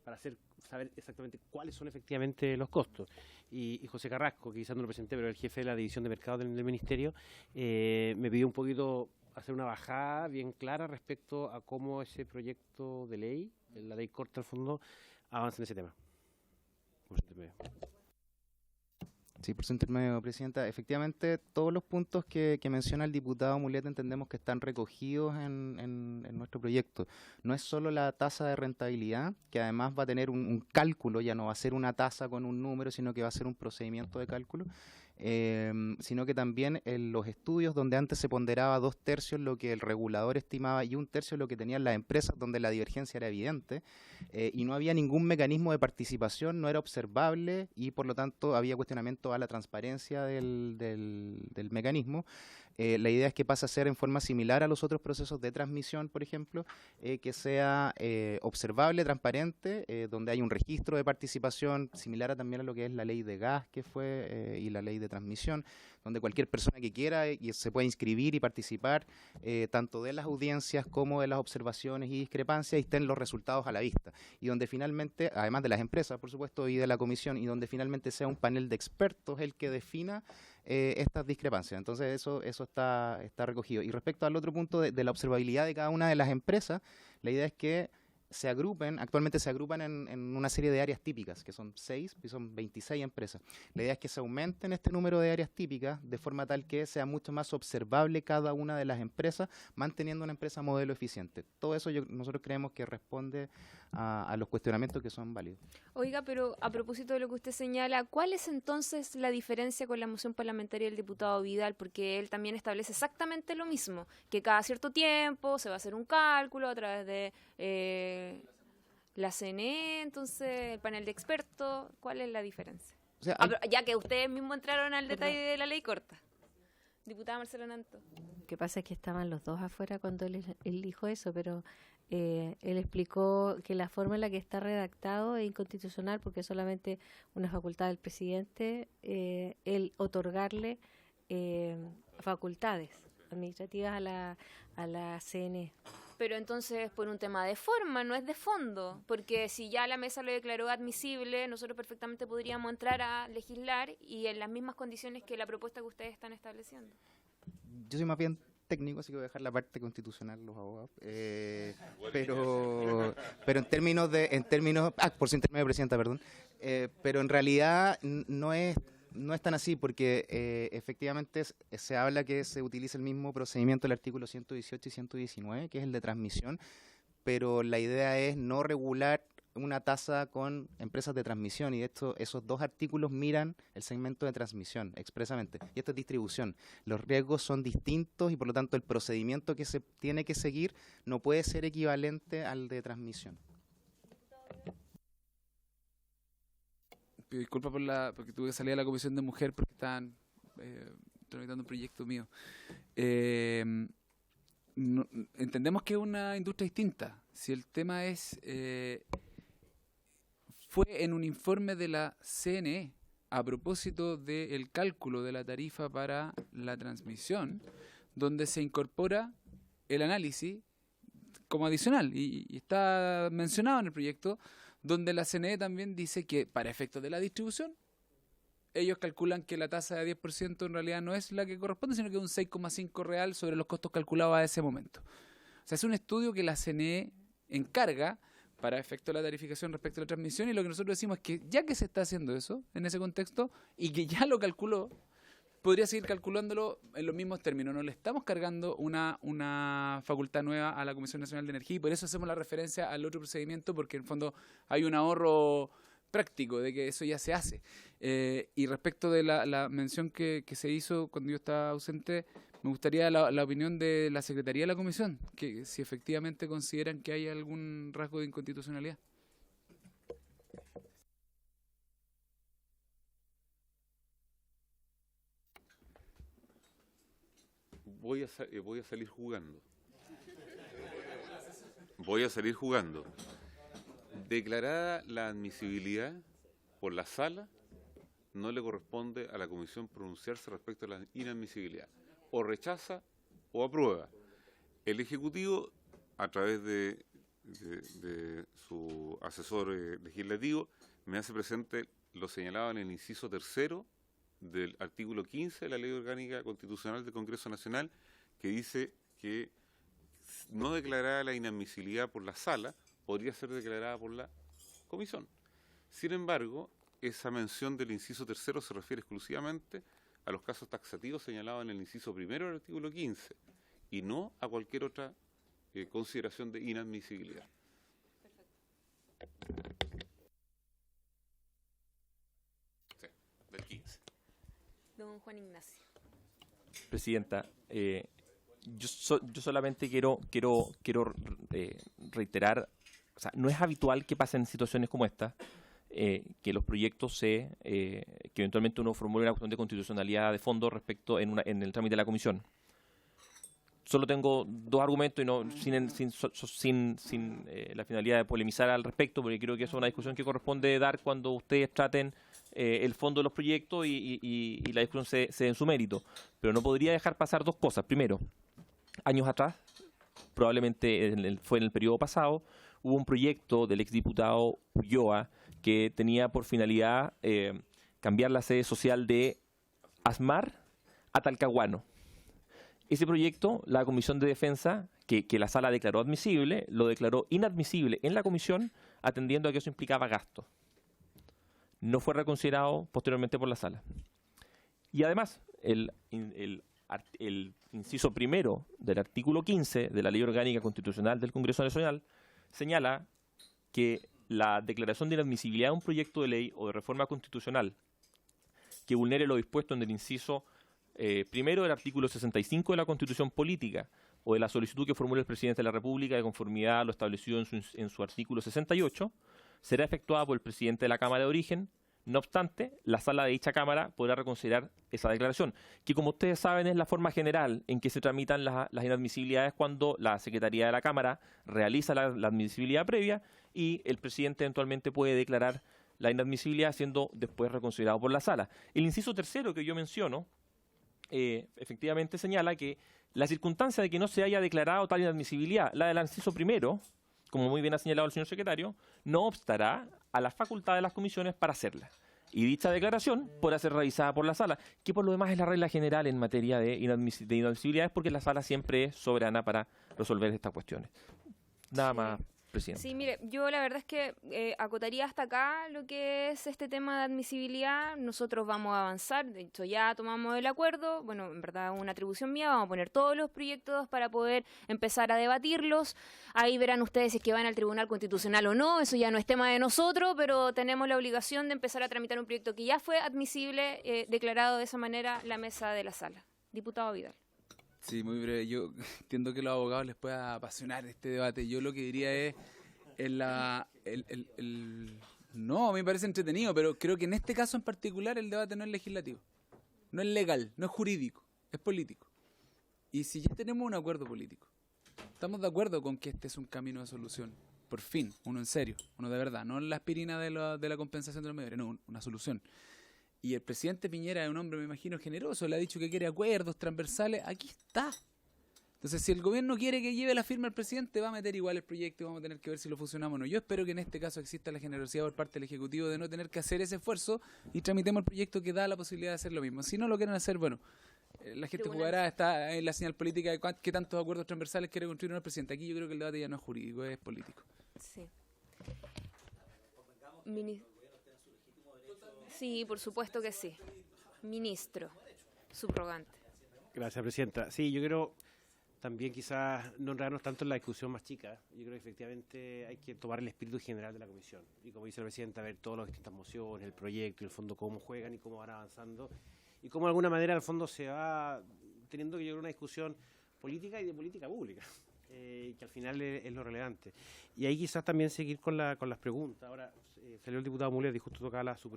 para saber exactamente cuáles son efectivamente los costos. Y José Carrasco, que quizás no lo presenté, pero el jefe de la división de mercado del Ministerio, me pidió un poquito hacer una bajada bien clara respecto a cómo ese proyecto de ley, la ley corta al fondo, avanza en ese tema. Sí, por su intermedio, Presidenta. Efectivamente, todos los puntos que menciona el diputado Mulet entendemos que están recogidos en nuestro proyecto. No es solo la tasa de rentabilidad, que además va a tener un cálculo, ya no va a ser una tasa con un número, sino que va a ser un procedimiento de cálculo, sino que también en los estudios donde antes se ponderaba 2/3 lo que el regulador estimaba y 1/3 lo que tenían las empresas, donde la divergencia era evidente, y no había ningún mecanismo de participación, no era observable y por lo tanto había cuestionamiento a la transparencia del mecanismo. La idea es que pase a ser en forma similar a los otros procesos de transmisión, por ejemplo, que sea observable, transparente, donde hay un registro de participación similar también a lo que es la ley de gas que fue y la ley de transmisión, donde cualquier persona que quiera se puede inscribir y participar tanto de las audiencias como de las observaciones y discrepancias, y estén los resultados a la vista. Y donde finalmente, además de las empresas, por supuesto, y de la comisión, y donde finalmente sea un panel de expertos el que defina estas discrepancias. Entonces eso está recogido. Y respecto al otro punto de la observabilidad de cada una de las empresas, la idea es que actualmente se agrupan en una serie de áreas típicas, que son 6 y son 26 empresas. La idea es que se aumenten este número de áreas típicas de forma tal que sea mucho más observable cada una de las empresas, manteniendo una empresa modelo eficiente. Todo eso nosotros creemos que responde a los cuestionamientos que son válidos. Oiga, pero a propósito de lo que usted señala, ¿cuál es entonces la diferencia con la moción parlamentaria del diputado Vidal? Porque él también establece exactamente lo mismo, que cada cierto tiempo se va a hacer un cálculo a través de la CNE, entonces el panel de expertos. ¿Cuál es la diferencia? O sea, ya que ustedes mismos entraron al detalle de la ley corta. Diputada Marcela Nanto. Lo que pasa es que estaban los dos afuera cuando él dijo eso, pero él explicó que la forma en la que está redactado es inconstitucional porque es solamente una facultad del presidente el otorgarle facultades administrativas a la CNE. Pero entonces por un tema de forma, no es de fondo, porque si ya la mesa lo declaró admisible, nosotros perfectamente podríamos entrar a legislar y en las mismas condiciones que la propuesta que ustedes están estableciendo. Yo soy más bien técnico, así que voy a dejar la parte constitucional los abogados. Pero en términos por su intermedio, Presidenta, perdón. Pero en realidad no es tan así, porque efectivamente se habla que se utiliza el mismo procedimiento del artículo 118 y 119, que es el de transmisión, pero la idea es no regular una tasa con empresas de transmisión, y de hecho esos dos artículos miran el segmento de transmisión expresamente, y esto es distribución. Los riesgos son distintos y por lo tanto el procedimiento que se tiene que seguir no puede ser equivalente al de transmisión. Disculpa porque tuve que salir a la Comisión de Mujer porque estaban tramitando un proyecto mío. Entendemos que es una industria distinta. Si el tema es... fue en un informe de la CNE a propósito del cálculo de la tarifa para la transmisión, donde se incorpora el análisis como adicional, y está mencionado en el proyecto, donde la CNE también dice que para efectos de la distribución, ellos calculan que la tasa de 10% en realidad no es la que corresponde, sino que es un 6,5 real sobre los costos calculados a ese momento. O sea, es un estudio que la CNE encarga para efecto de la tarificación respecto a la transmisión, y lo que nosotros decimos es que ya que se está haciendo eso, en ese contexto, y que ya lo calculó, podría seguir calculándolo en los mismos términos. No le estamos cargando una facultad nueva a la Comisión Nacional de Energía y por eso hacemos la referencia al otro procedimiento, porque en el fondo hay un ahorro práctico de que eso ya se hace. Y respecto de la mención que se hizo cuando yo estaba ausente, me gustaría la opinión de la Secretaría de la Comisión, que si efectivamente consideran que hay algún rasgo de inconstitucionalidad. Voy a salir jugando. Voy a salir jugando. Declarada la admisibilidad por la sala, no le corresponde a la comisión pronunciarse respecto a la inadmisibilidad. O rechaza o aprueba. El Ejecutivo, a través de su asesor legislativo, me hace presente lo señalado en el inciso 3º del artículo 15 de la Ley Orgánica Constitucional del Congreso Nacional, que dice que no declarada la inadmisibilidad por la sala, podría ser declarada por la comisión. Sin embargo, esa mención del inciso 3º se refiere exclusivamente a los casos taxativos señalados en el inciso 1º del artículo 15 y no a cualquier otra consideración de inadmisibilidad. Sí, del 15. Don Juan Ignacio. Presidenta, yo solamente quiero reiterar, o sea, no es habitual que pasen situaciones como esta, que los proyectos que eventualmente uno formule una cuestión de constitucionalidad de fondo respecto en el trámite de la comisión. Solo tengo dos argumentos y no sin la finalidad de polemizar al respecto, porque creo que eso es una discusión que corresponde dar cuando ustedes traten el fondo de los proyectos y la discusión se dé en su mérito. Pero no podría dejar pasar dos cosas. Primero, años atrás, probablemente fue en el periodo pasado, hubo un proyecto del exdiputado Ulloa que tenía por finalidad cambiar la sede social de Asmar a Talcahuano. Ese proyecto, la Comisión de Defensa, que la sala declaró admisible, lo declaró inadmisible en la comisión, atendiendo a que eso implicaba gasto. No fue reconsiderado posteriormente por la sala. Y además, el inciso 1º del artículo 15 de la Ley Orgánica Constitucional del Congreso Nacional señala que la declaración de inadmisibilidad de un proyecto de ley o de reforma constitucional que vulnere lo dispuesto en el inciso primero del artículo 65 de la Constitución Política o de la solicitud que formule el Presidente de la República de conformidad a lo establecido en su artículo 68, será efectuada por el Presidente de la Cámara de Origen. No obstante, la sala de dicha Cámara podrá reconsiderar esa declaración, que como ustedes saben es la forma general en que se tramitan las inadmisibilidades cuando la Secretaría de la Cámara realiza la admisibilidad previa y el Presidente eventualmente puede declarar la inadmisibilidad siendo después reconsiderado por la sala. El inciso 3º que yo menciono efectivamente señala que la circunstancia de que no se haya declarado tal inadmisibilidad, la del inciso 1º, como muy bien ha señalado el señor secretario, no obstará a la facultad de las comisiones para hacerla. Y dicha declaración podrá ser revisada por la sala, que por lo demás es la regla general en materia de inadmisibilidades, porque la sala siempre es soberana para resolver estas cuestiones. Nada más, presidente. Sí, mire, yo la verdad es que acotaría hasta acá lo que es este tema de admisibilidad. Nosotros vamos a avanzar, de hecho ya tomamos el acuerdo, bueno, en verdad una atribución mía, vamos a poner todos los proyectos para poder empezar a debatirlos. Ahí verán ustedes si es que van al Tribunal Constitucional o no, eso ya no es tema de nosotros, pero tenemos la obligación de empezar a tramitar un proyecto que ya fue admisible, declarado de esa manera la mesa de la sala. Diputado Vidal. Sí, muy breve. Yo entiendo que a los abogados les pueda apasionar este debate. Yo lo que diría es, no, a mí me parece entretenido, pero creo que en este caso en particular el debate no es legislativo, no es legal, no es jurídico, es político. Y si ya tenemos un acuerdo político, estamos de acuerdo con que este es un camino de solución, por fin, uno en serio, uno de verdad, no la aspirina de la compensación de los medios, no, una solución. Y el presidente Piñera es un hombre, me imagino, generoso, le ha dicho que quiere acuerdos transversales, aquí está. Entonces, si el gobierno quiere que lleve la firma al presidente, va a meter igual el proyecto y vamos a tener que ver si lo fusionamos o no. Yo espero que en este caso exista la generosidad por parte del Ejecutivo de no tener que hacer ese esfuerzo y tramitemos el proyecto que da la posibilidad de hacer lo mismo. Si no lo quieren hacer, bueno, la gente jugará, está en la señal política de qué tantos acuerdos transversales quiere construir el presidente. Aquí yo creo que el debate ya no es jurídico, es político. Sí. Sí, por supuesto que sí. Ministro. subrogante. Gracias, Presidenta. Sí, yo creo también quizás no enredarnos tanto en la discusión más chica. Yo creo que efectivamente hay que tomar el espíritu general de la Comisión. Y como dice la Presidenta, ver todas las distintas mociones, el proyecto y el fondo cómo juegan y cómo van avanzando. Y cómo de alguna manera al fondo se va teniendo que llevar una discusión política y de política pública. Que al final es lo relevante. Y ahí quizás también seguir con las preguntas. Ahora salió el diputado Müller y justo tocaba su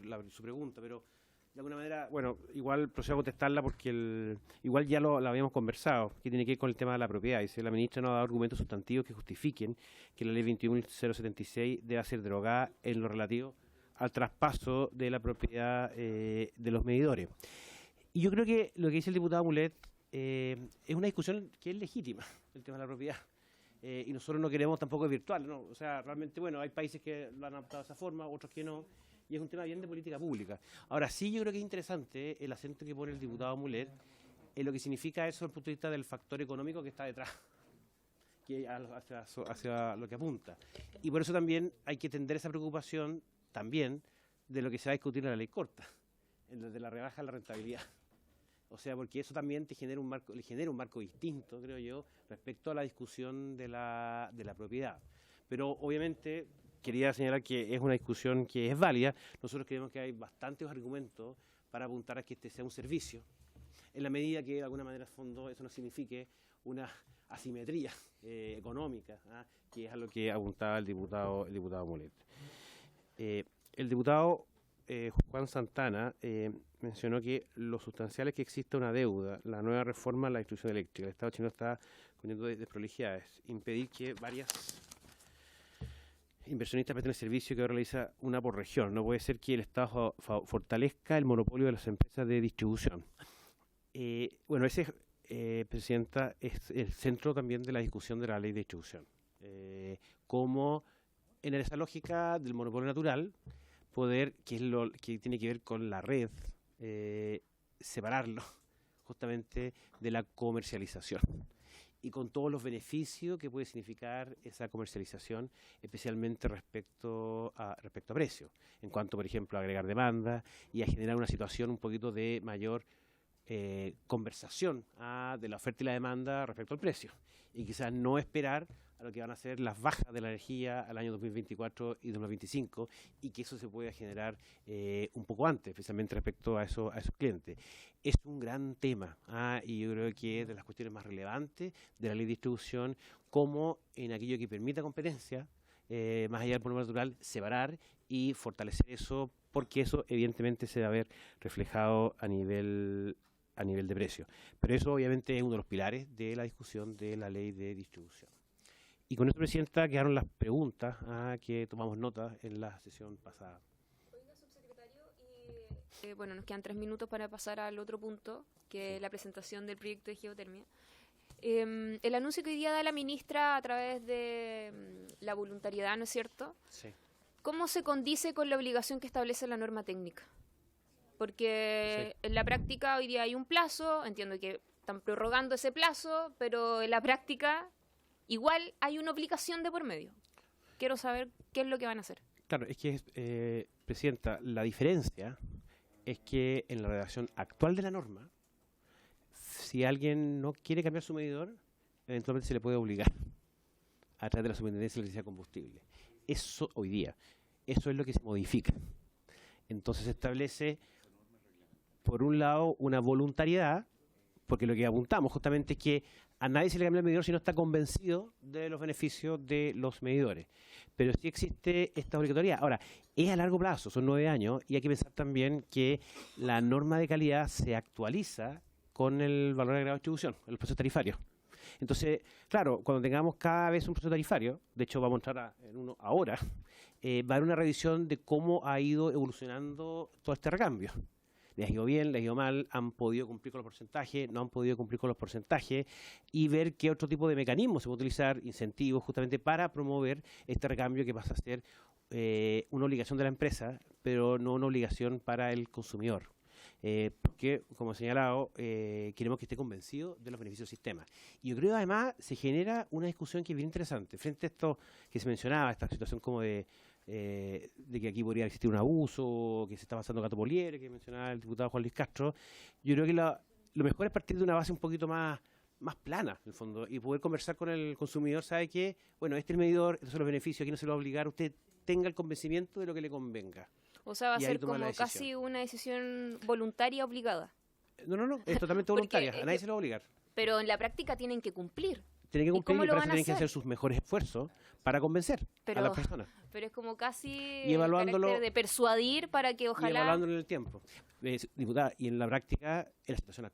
pregunta, pero de alguna manera, bueno, igual procedo a contestarla porque igual ya lo habíamos conversado, que tiene que ver con el tema de la propiedad. Dice, la ministra no ha dado argumentos sustantivos que justifiquen que la ley 21.076 deba ser derogada en lo relativo al traspaso de la propiedad de los medidores. Y yo creo que lo que dice el diputado Mulet es una discusión que es legítima, el tema de la propiedad. Y nosotros no queremos tampoco virtual, ¿no? O sea, realmente, bueno, hay países que lo han adaptado de esa forma, otros que no, y es un tema bien de política pública. Ahora, sí yo creo que es interesante el acento que pone el diputado Mulet en lo que significa eso desde el punto de vista del factor económico que está detrás, que hacia lo que apunta. Y por eso también hay que tender esa preocupación también de lo que se va a discutir en la ley corta, de la rebaja de la rentabilidad. O sea, porque eso también le genera un marco distinto, creo yo, respecto a la discusión de la propiedad. Pero obviamente quería señalar que es una discusión que es válida. Nosotros creemos que hay bastantes argumentos para apuntar a que este sea un servicio, en la medida que de alguna manera a fondo eso no signifique una asimetría económica, que es a lo que apuntaba el diputado Mulet. El diputado Juan Santana mencionó que lo sustancial es que exista una deuda, la nueva reforma a la distribución eléctrica. El Estado chino está poniendo desprolijidades, impedir que varias inversionistas presten el servicio que ahora realiza una por región. No puede ser que el Estado fortalezca el monopolio de las empresas de distribución. Bueno, ese, Presidenta, es el centro también de la discusión de la ley de distribución. Como en esa lógica del monopolio natural, poder, que es lo que tiene que ver con la red, separarlo justamente de la comercialización y con todos los beneficios que puede significar esa comercialización, especialmente respecto a precio, en cuanto, por ejemplo, a agregar demanda y a generar una situación un poquito de mayor conversación de la oferta y la demanda respecto al precio, y quizás no esperar a lo que van a ser las bajas de la energía al año 2024 y 2025, y que eso se pueda generar un poco antes, especialmente respecto a esos clientes. Es un gran tema, y yo creo que es de las cuestiones más relevantes de la ley de distribución, como en aquello que permita competencia, más allá del monopolio natural, separar y fortalecer eso, porque eso evidentemente se va a ver reflejado a nivel de precio. Pero eso obviamente es uno de los pilares de la discusión de la ley de distribución. Y con esto, Presidenta, quedaron las preguntas que tomamos nota en la sesión pasada. Oiga, subsecretario, y bueno, nos quedan 3 minutos para pasar al otro punto, que es la presentación del proyecto de geotermia. El anuncio que hoy día da la ministra a través de la voluntariedad, ¿no es cierto? Sí. ¿Cómo se condice con la obligación que establece la norma técnica? Porque en la práctica hoy día hay un plazo, entiendo que están prorrogando ese plazo, pero en la práctica igual hay una obligación de por medio. Quiero saber qué es lo que van a hacer. Claro, es que, Presidenta, la diferencia es que en la redacción actual de la norma, si alguien no quiere cambiar su medidor, eventualmente se le puede obligar a través de la Superintendencia de Electricidad y Combustible. Eso hoy día, eso es lo que se modifica. Entonces se establece, por un lado, una voluntariedad, porque lo que apuntamos justamente es que a nadie se le cambia el medidor si no está convencido de los beneficios de los medidores. Pero sí existe esta obligatoriedad. Ahora, es a largo plazo, son 9 años, y hay que pensar también que la norma de calidad se actualiza con el valor agregado de distribución, el proceso tarifario. Entonces, claro, cuando tengamos cada vez un proceso tarifario, de hecho vamos a entrar en uno ahora, va a haber una revisión de cómo ha ido evolucionando todo este recambio. Les ha ido bien, les ha ido mal, han podido cumplir con los porcentajes, no han podido cumplir con los porcentajes, y ver qué otro tipo de mecanismos se puede utilizar, incentivos, justamente para promover este recambio que pasa a ser una obligación de la empresa, pero no una obligación para el consumidor. Porque, como he señalado, queremos que esté convencido de los beneficios del sistema. Y yo creo que además se genera una discusión que es bien interesante. Frente a esto que se mencionaba, esta situación como de que aquí podría existir un abuso, que se está pasando gato por liebre, que mencionaba el diputado Juan Luis Castro, yo creo que la lo mejor es partir de una base un poquito más plana, en el fondo, y poder conversar con el consumidor. Sabe que, bueno, este es el medidor, estos son los beneficios, aquí no se lo va a obligar, usted tenga el convencimiento de lo que le convenga. O sea, va a Y ahí ser toma la como decisión. casi una decisión voluntaria obligada. No, es totalmente Porque, voluntaria, a nadie se lo va a obligar. Pero en la práctica tienen que cumplir. Tienen que ¿Y cumplir cómo y lo para van eso a tienen que hacer? hacer sus mejores esfuerzos para convencer a las personas. Pero es como casi Y evaluándolo- el carácter de persuadir para que Y ojalá... evaluándolo en el tiempo. Diputada, y en la práctica, en la situación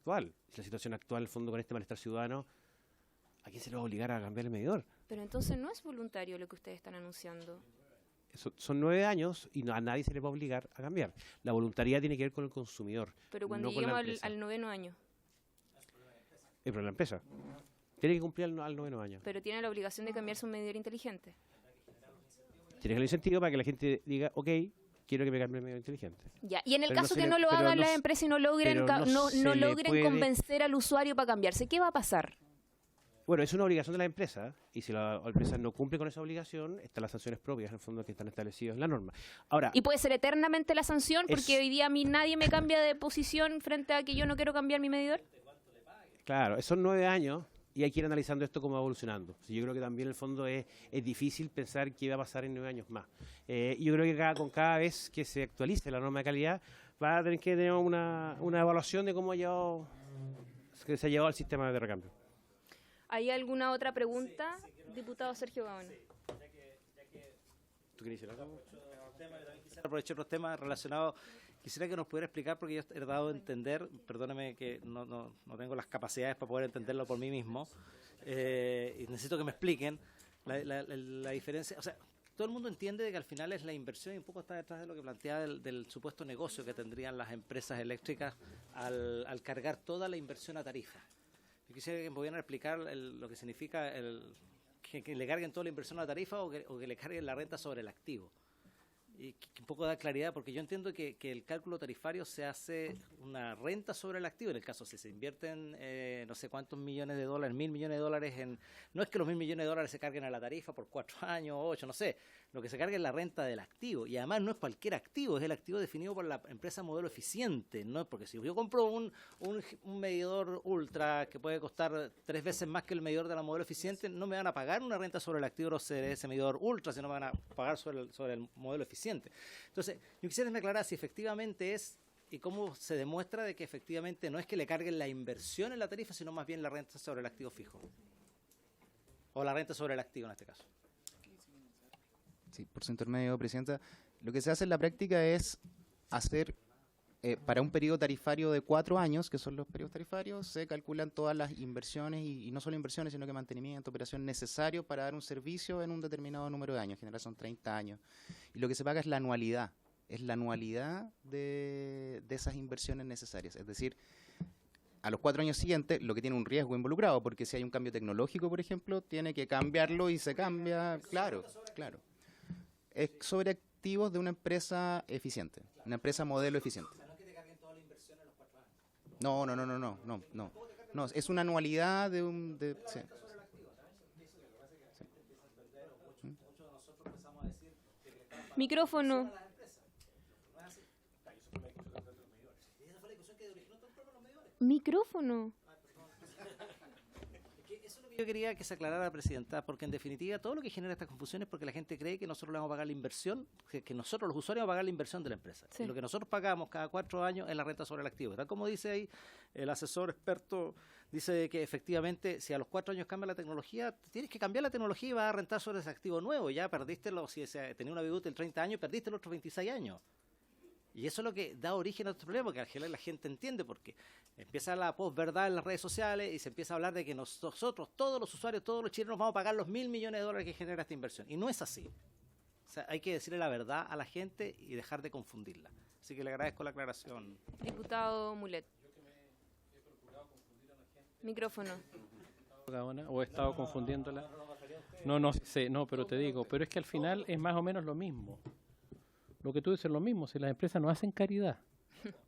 actual, en el fondo con este malestar ciudadano, ¿a quién se le va a obligar a cambiar el medidor? Pero entonces no es voluntario lo que ustedes están anunciando. Son 9 años y a nadie se le va a obligar a cambiar. La voluntariedad tiene que ver con el consumidor, Pero cuando no con la lleguemos empresa. al 9º año. Pero la empresa tiene que cumplir al 9º año. Pero tiene la obligación de cambiarse un medidor inteligente. Tiene que haber incentivo para que la gente diga, ok, quiero que me cambie el medidor inteligente. Ya. Y en el Pero no caso se que le- no lo pero hagan no las se- empresas y no logren, pero no se no le logren puede- convencer al usuario para cambiarse, ¿qué va a pasar? Bueno, es una obligación de la empresa, y si la empresa no cumple con esa obligación, están las sanciones propias, en el fondo, que están establecidas en la norma. Ahora, Y puede ser eternamente la sanción, porque Es- hoy día a mí nadie me cambia de posición frente a que yo no quiero cambiar mi medidor. claro, son 9 años, y hay que ir analizando esto cómo va evolucionando. Sí, yo creo que también, en el fondo, es difícil pensar qué va a pasar en 9 años más. Y yo creo que con cada vez que se actualice la norma de calidad, va a tener que tener una evaluación de cómo que se ha llevado al sistema de recambio. ¿Hay alguna otra pregunta, diputado Sergio Gaona? ¿Tú quieres decir algo? Quisiera aprovechar los temas relacionados. Quisiera que nos pudiera explicar, porque yo he dado a entender, perdóneme que no tengo las capacidades para poder entenderlo por mí mismo, y necesito que me expliquen la diferencia. O sea, todo el mundo entiende de que al final es la inversión y un poco está detrás de lo que planteaba del supuesto negocio que tendrían las empresas eléctricas al cargar toda la inversión a tarifa. Yo quisiera que me pudieran explicar lo que significa que le carguen toda la inversión a tarifa o que le carguen la renta sobre el activo. Y que un poco da claridad, porque yo entiendo que el cálculo tarifario se hace una renta sobre el activo. En el caso, si se invierten no sé cuántos millones de dólares, 1.000 millones de dólares no es que los 1.000 millones de dólares se carguen a la tarifa por 4 años, 8, no sé. Lo que se carga es la renta del activo. Y además no es cualquier activo, es el activo definido por la empresa modelo eficiente. No es porque si yo compro un medidor ultra que puede costar 3 veces más que el medidor de la modelo eficiente, no me van a pagar una renta sobre el activo de ese medidor ultra, sino me van a pagar sobre el modelo eficiente. Entonces, yo quisiera que me aclarara si efectivamente es y cómo se demuestra de que efectivamente no es que le carguen la inversión en la tarifa, sino más bien la renta sobre el activo fijo. O la renta sobre el activo en este caso. Sí, por su intermedio, Presidenta. Lo que se hace en la práctica es hacer, para un periodo tarifario de 4 años, que son los periodos tarifarios, se calculan todas las inversiones, y no solo inversiones, sino que mantenimiento, operación necesario para dar un servicio en un determinado número de años. En general son 30 años. Y lo que se paga es la anualidad. Es la anualidad de esas inversiones necesarias. Es decir, a los 4 años siguientes, lo que tiene un riesgo involucrado, porque si hay un cambio tecnológico, por ejemplo, tiene que cambiarlo y se cambia. Claro. Es sobre activos de una empresa eficiente, una empresa modelo eficiente. O sea, no es que te carguen toda la inversión en los 4 años. No, es una anualidad de un... sí. Micrófono. Micrófono. Eso es lo que yo quería que se aclarara, Presidenta, porque en definitiva todo lo que genera esta confusión es porque la gente cree que nosotros le vamos a pagar la inversión, que nosotros los usuarios vamos a pagar la inversión de la empresa. Sí. Y lo que nosotros pagamos cada 4 años es la renta sobre el activo. Tal como dice ahí el asesor experto, dice que efectivamente si a los 4 años cambia la tecnología, tienes que cambiar la tecnología y vas a rentar sobre ese activo nuevo. Ya perdiste, si tenía una vida útil 30 años, perdiste los otros 26 años. Y eso es lo que da origen a este problema, porque al final la gente entiende, porque empieza la posverdad en las redes sociales y se empieza a hablar de que nosotros, todos los usuarios, todos los chilenos, vamos a pagar los 1.000 millones de dólares que genera esta inversión. Y no es así. O sea, hay que decirle la verdad a la gente y dejar de confundirla. Así que le agradezco la aclaración. Diputado Mulet. Micrófono. Gaona, o he estado confundiéndola. No sé, pero te digo, pero es que al final es más o menos lo mismo. Lo que tú dices es lo mismo, si las empresas no hacen caridad.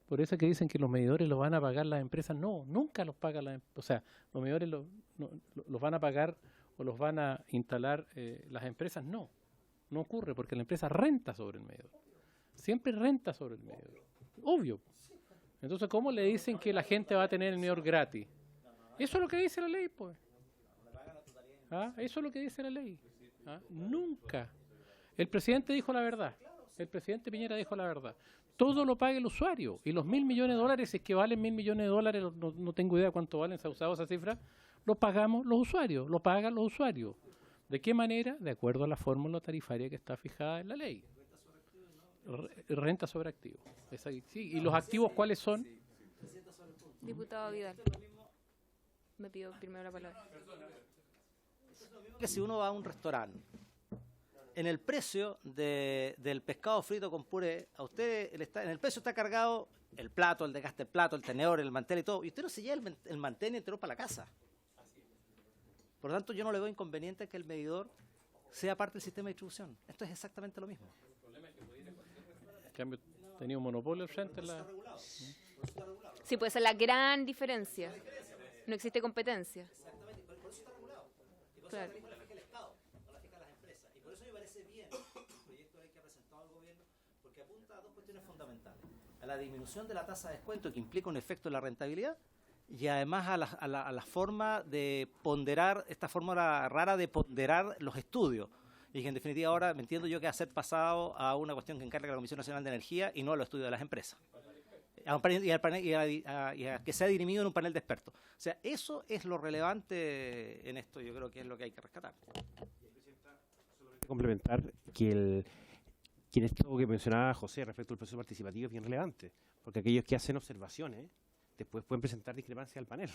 Por eso es que dicen que los medidores los van a pagar las empresas. No, nunca los pagan las empresas. O sea, los medidores los van a pagar o los van a instalar las empresas. No ocurre porque la empresa renta sobre el medidor. Siempre renta sobre el medidor. Obvio. Entonces, ¿cómo le dicen que la gente va a tener el medidor gratis? Eso es lo que dice la ley, pues. ¿Ah? Eso es lo que dice la ley. ¿Ah? Nunca. El presidente dijo la verdad. El presidente Piñera dijo la verdad. Todo lo paga el usuario. Y los $1.000 millones, si es que valen $1.000 millones, no tengo idea cuánto valen, se ha usado esa cifra, lo pagamos los usuarios, lo pagan los usuarios. ¿De qué manera? De acuerdo a la fórmula tarifaria que está fijada en la ley. Renta sobre activos. Sí. ¿Y los activos cuáles son? Diputado Vidal. Me pido primero la palabra. Que si uno va a un restaurante, en el precio del pescado frito con puré, a usted en el precio está cargado el plato, el desgaste del plato, el tenedor, el mantel y todo, y usted no se lleva el mantel ni el tenedor para la casa. Por lo tanto, yo no le veo inconveniente que el medidor sea parte del sistema de distribución. Esto es exactamente lo mismo. En cambio, tenía un monopolio frente a la... Sí, puede ser la gran diferencia. No existe competencia. Exactamente, por eso está regulado. Y por eso Claro. la tarifa la fija el Estado, no la fijan las empresas. Y por eso me parece bien el proyecto de ley que ha presentado el gobierno, porque apunta a dos cuestiones fundamentales. A la disminución de la tasa de descuento, que implica un efecto en la rentabilidad, y además a la forma de ponderar, esta forma rara de ponderar los estudios. Y que en definitiva ahora me entiendo yo que va a ser pasado a una cuestión que encarga la Comisión Nacional de Energía y no a los estudios de las empresas. Y a que sea dirimido en un panel de expertos. O sea, eso es lo relevante en esto, yo creo que es lo que hay que rescatar. Complementar que esto que mencionaba José respecto al proceso participativo es bien relevante, porque aquellos que hacen observaciones después pueden presentar discrepancias al panel.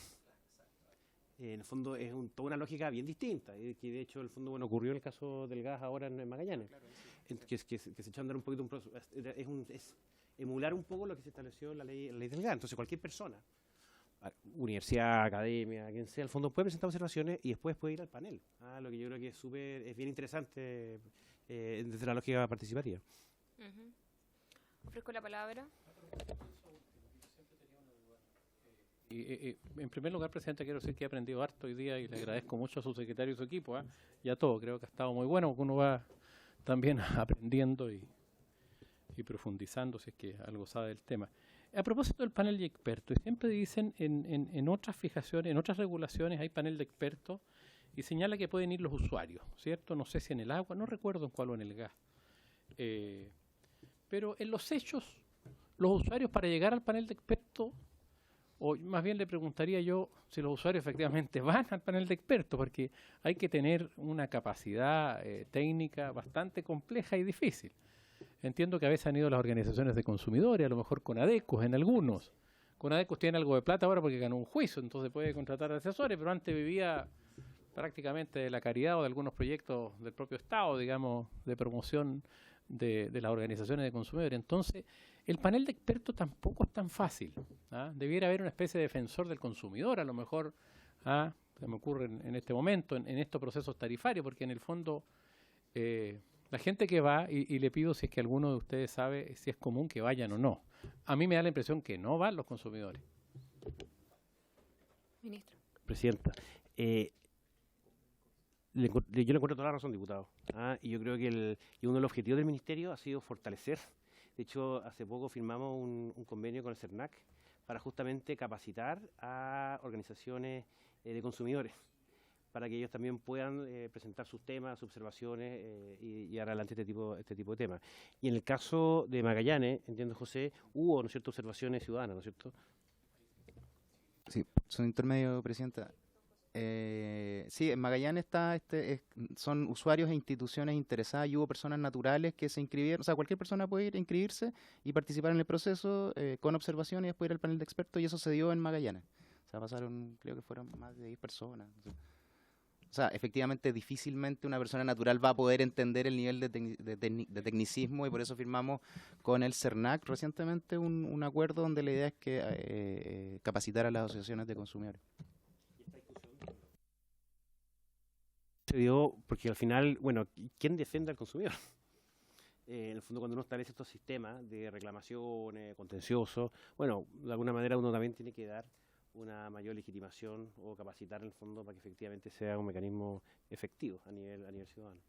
En el fondo es toda una lógica bien distinta, que de hecho el fondo ocurrió en el caso del gas ahora en Magallanes, que se echó a andar un poquito, es emular un poco lo que se estableció en la ley del gas. Entonces cualquier persona, universidad, academia, quien sea, al fondo puede presentar observaciones y después puede ir al panel. Lo que yo creo que es bien interesante desde la lógica participativa. Ofrezco la palabra. En primer lugar, presidente, quiero decir que he aprendido harto hoy día y le agradezco mucho a su secretario y su equipo, y a todo. Creo que ha estado muy bueno, porque uno va también aprendiendo y profundizando si es que algo sabe del tema. A propósito del panel de expertos, siempre dicen en otras fijaciones, en otras regulaciones hay panel de expertos y señala que pueden ir los usuarios, ¿cierto? No sé si en el agua, no recuerdo en cuál o en el gas. Pero en los hechos, los usuarios para llegar al panel de expertos, o más bien le preguntaría yo si los usuarios efectivamente van al panel de expertos, porque hay que tener una capacidad técnica bastante compleja y difícil. Entiendo que a veces han ido las organizaciones de consumidores, a lo mejor con Adecos en algunos. Con Adecos tiene algo de plata ahora porque ganó un juicio, entonces puede contratar asesores, pero antes vivía prácticamente de la caridad o de algunos proyectos del propio Estado, digamos, de promoción de las organizaciones de consumidores. Entonces, el panel de expertos tampoco es tan fácil. Debiera haber una especie de defensor del consumidor, a lo mejor, se me ocurre en este momento, en estos procesos tarifarios, porque en el fondo la gente que va, y le pido si es que alguno de ustedes sabe si es común que vayan o no. A mí me da la impresión que no van los consumidores. Ministro. Presidenta, yo le encuentro toda la razón, diputado. Y yo creo que uno de los objetivos del Ministerio ha sido fortalecer. De hecho, hace poco firmamos un convenio con el CERNAC para justamente capacitar a organizaciones de consumidores, para que ellos también puedan presentar sus temas, sus observaciones y llevar adelante este tipo de temas. Y en el caso de Magallanes, entiendo, José, hubo, ¿no es cierto?, observaciones ciudadanas, ¿no es cierto? Sí, son intermedio, presidenta. Sí, en Magallanes son usuarios e instituciones interesadas y hubo personas naturales que se inscribieron, o sea, cualquier persona puede ir a inscribirse y participar en el proceso con observación y después ir al panel de expertos, y eso se dio en Magallanes. O sea, pasaron, creo que fueron más de 10 personas. O sea, efectivamente, difícilmente una persona natural va a poder entender el nivel de tecnicismo, y por eso firmamos con el CERNAC recientemente un acuerdo donde la idea es que capacitar a las asociaciones de consumidores. Se dio porque al final, bueno, ¿quién defiende al consumidor? En el fondo, cuando uno establece estos sistemas de reclamaciones, contenciosos, bueno, de alguna manera uno también tiene que dar una mayor legitimación o capacitar en el fondo para que efectivamente sea un mecanismo efectivo a nivel ciudadano.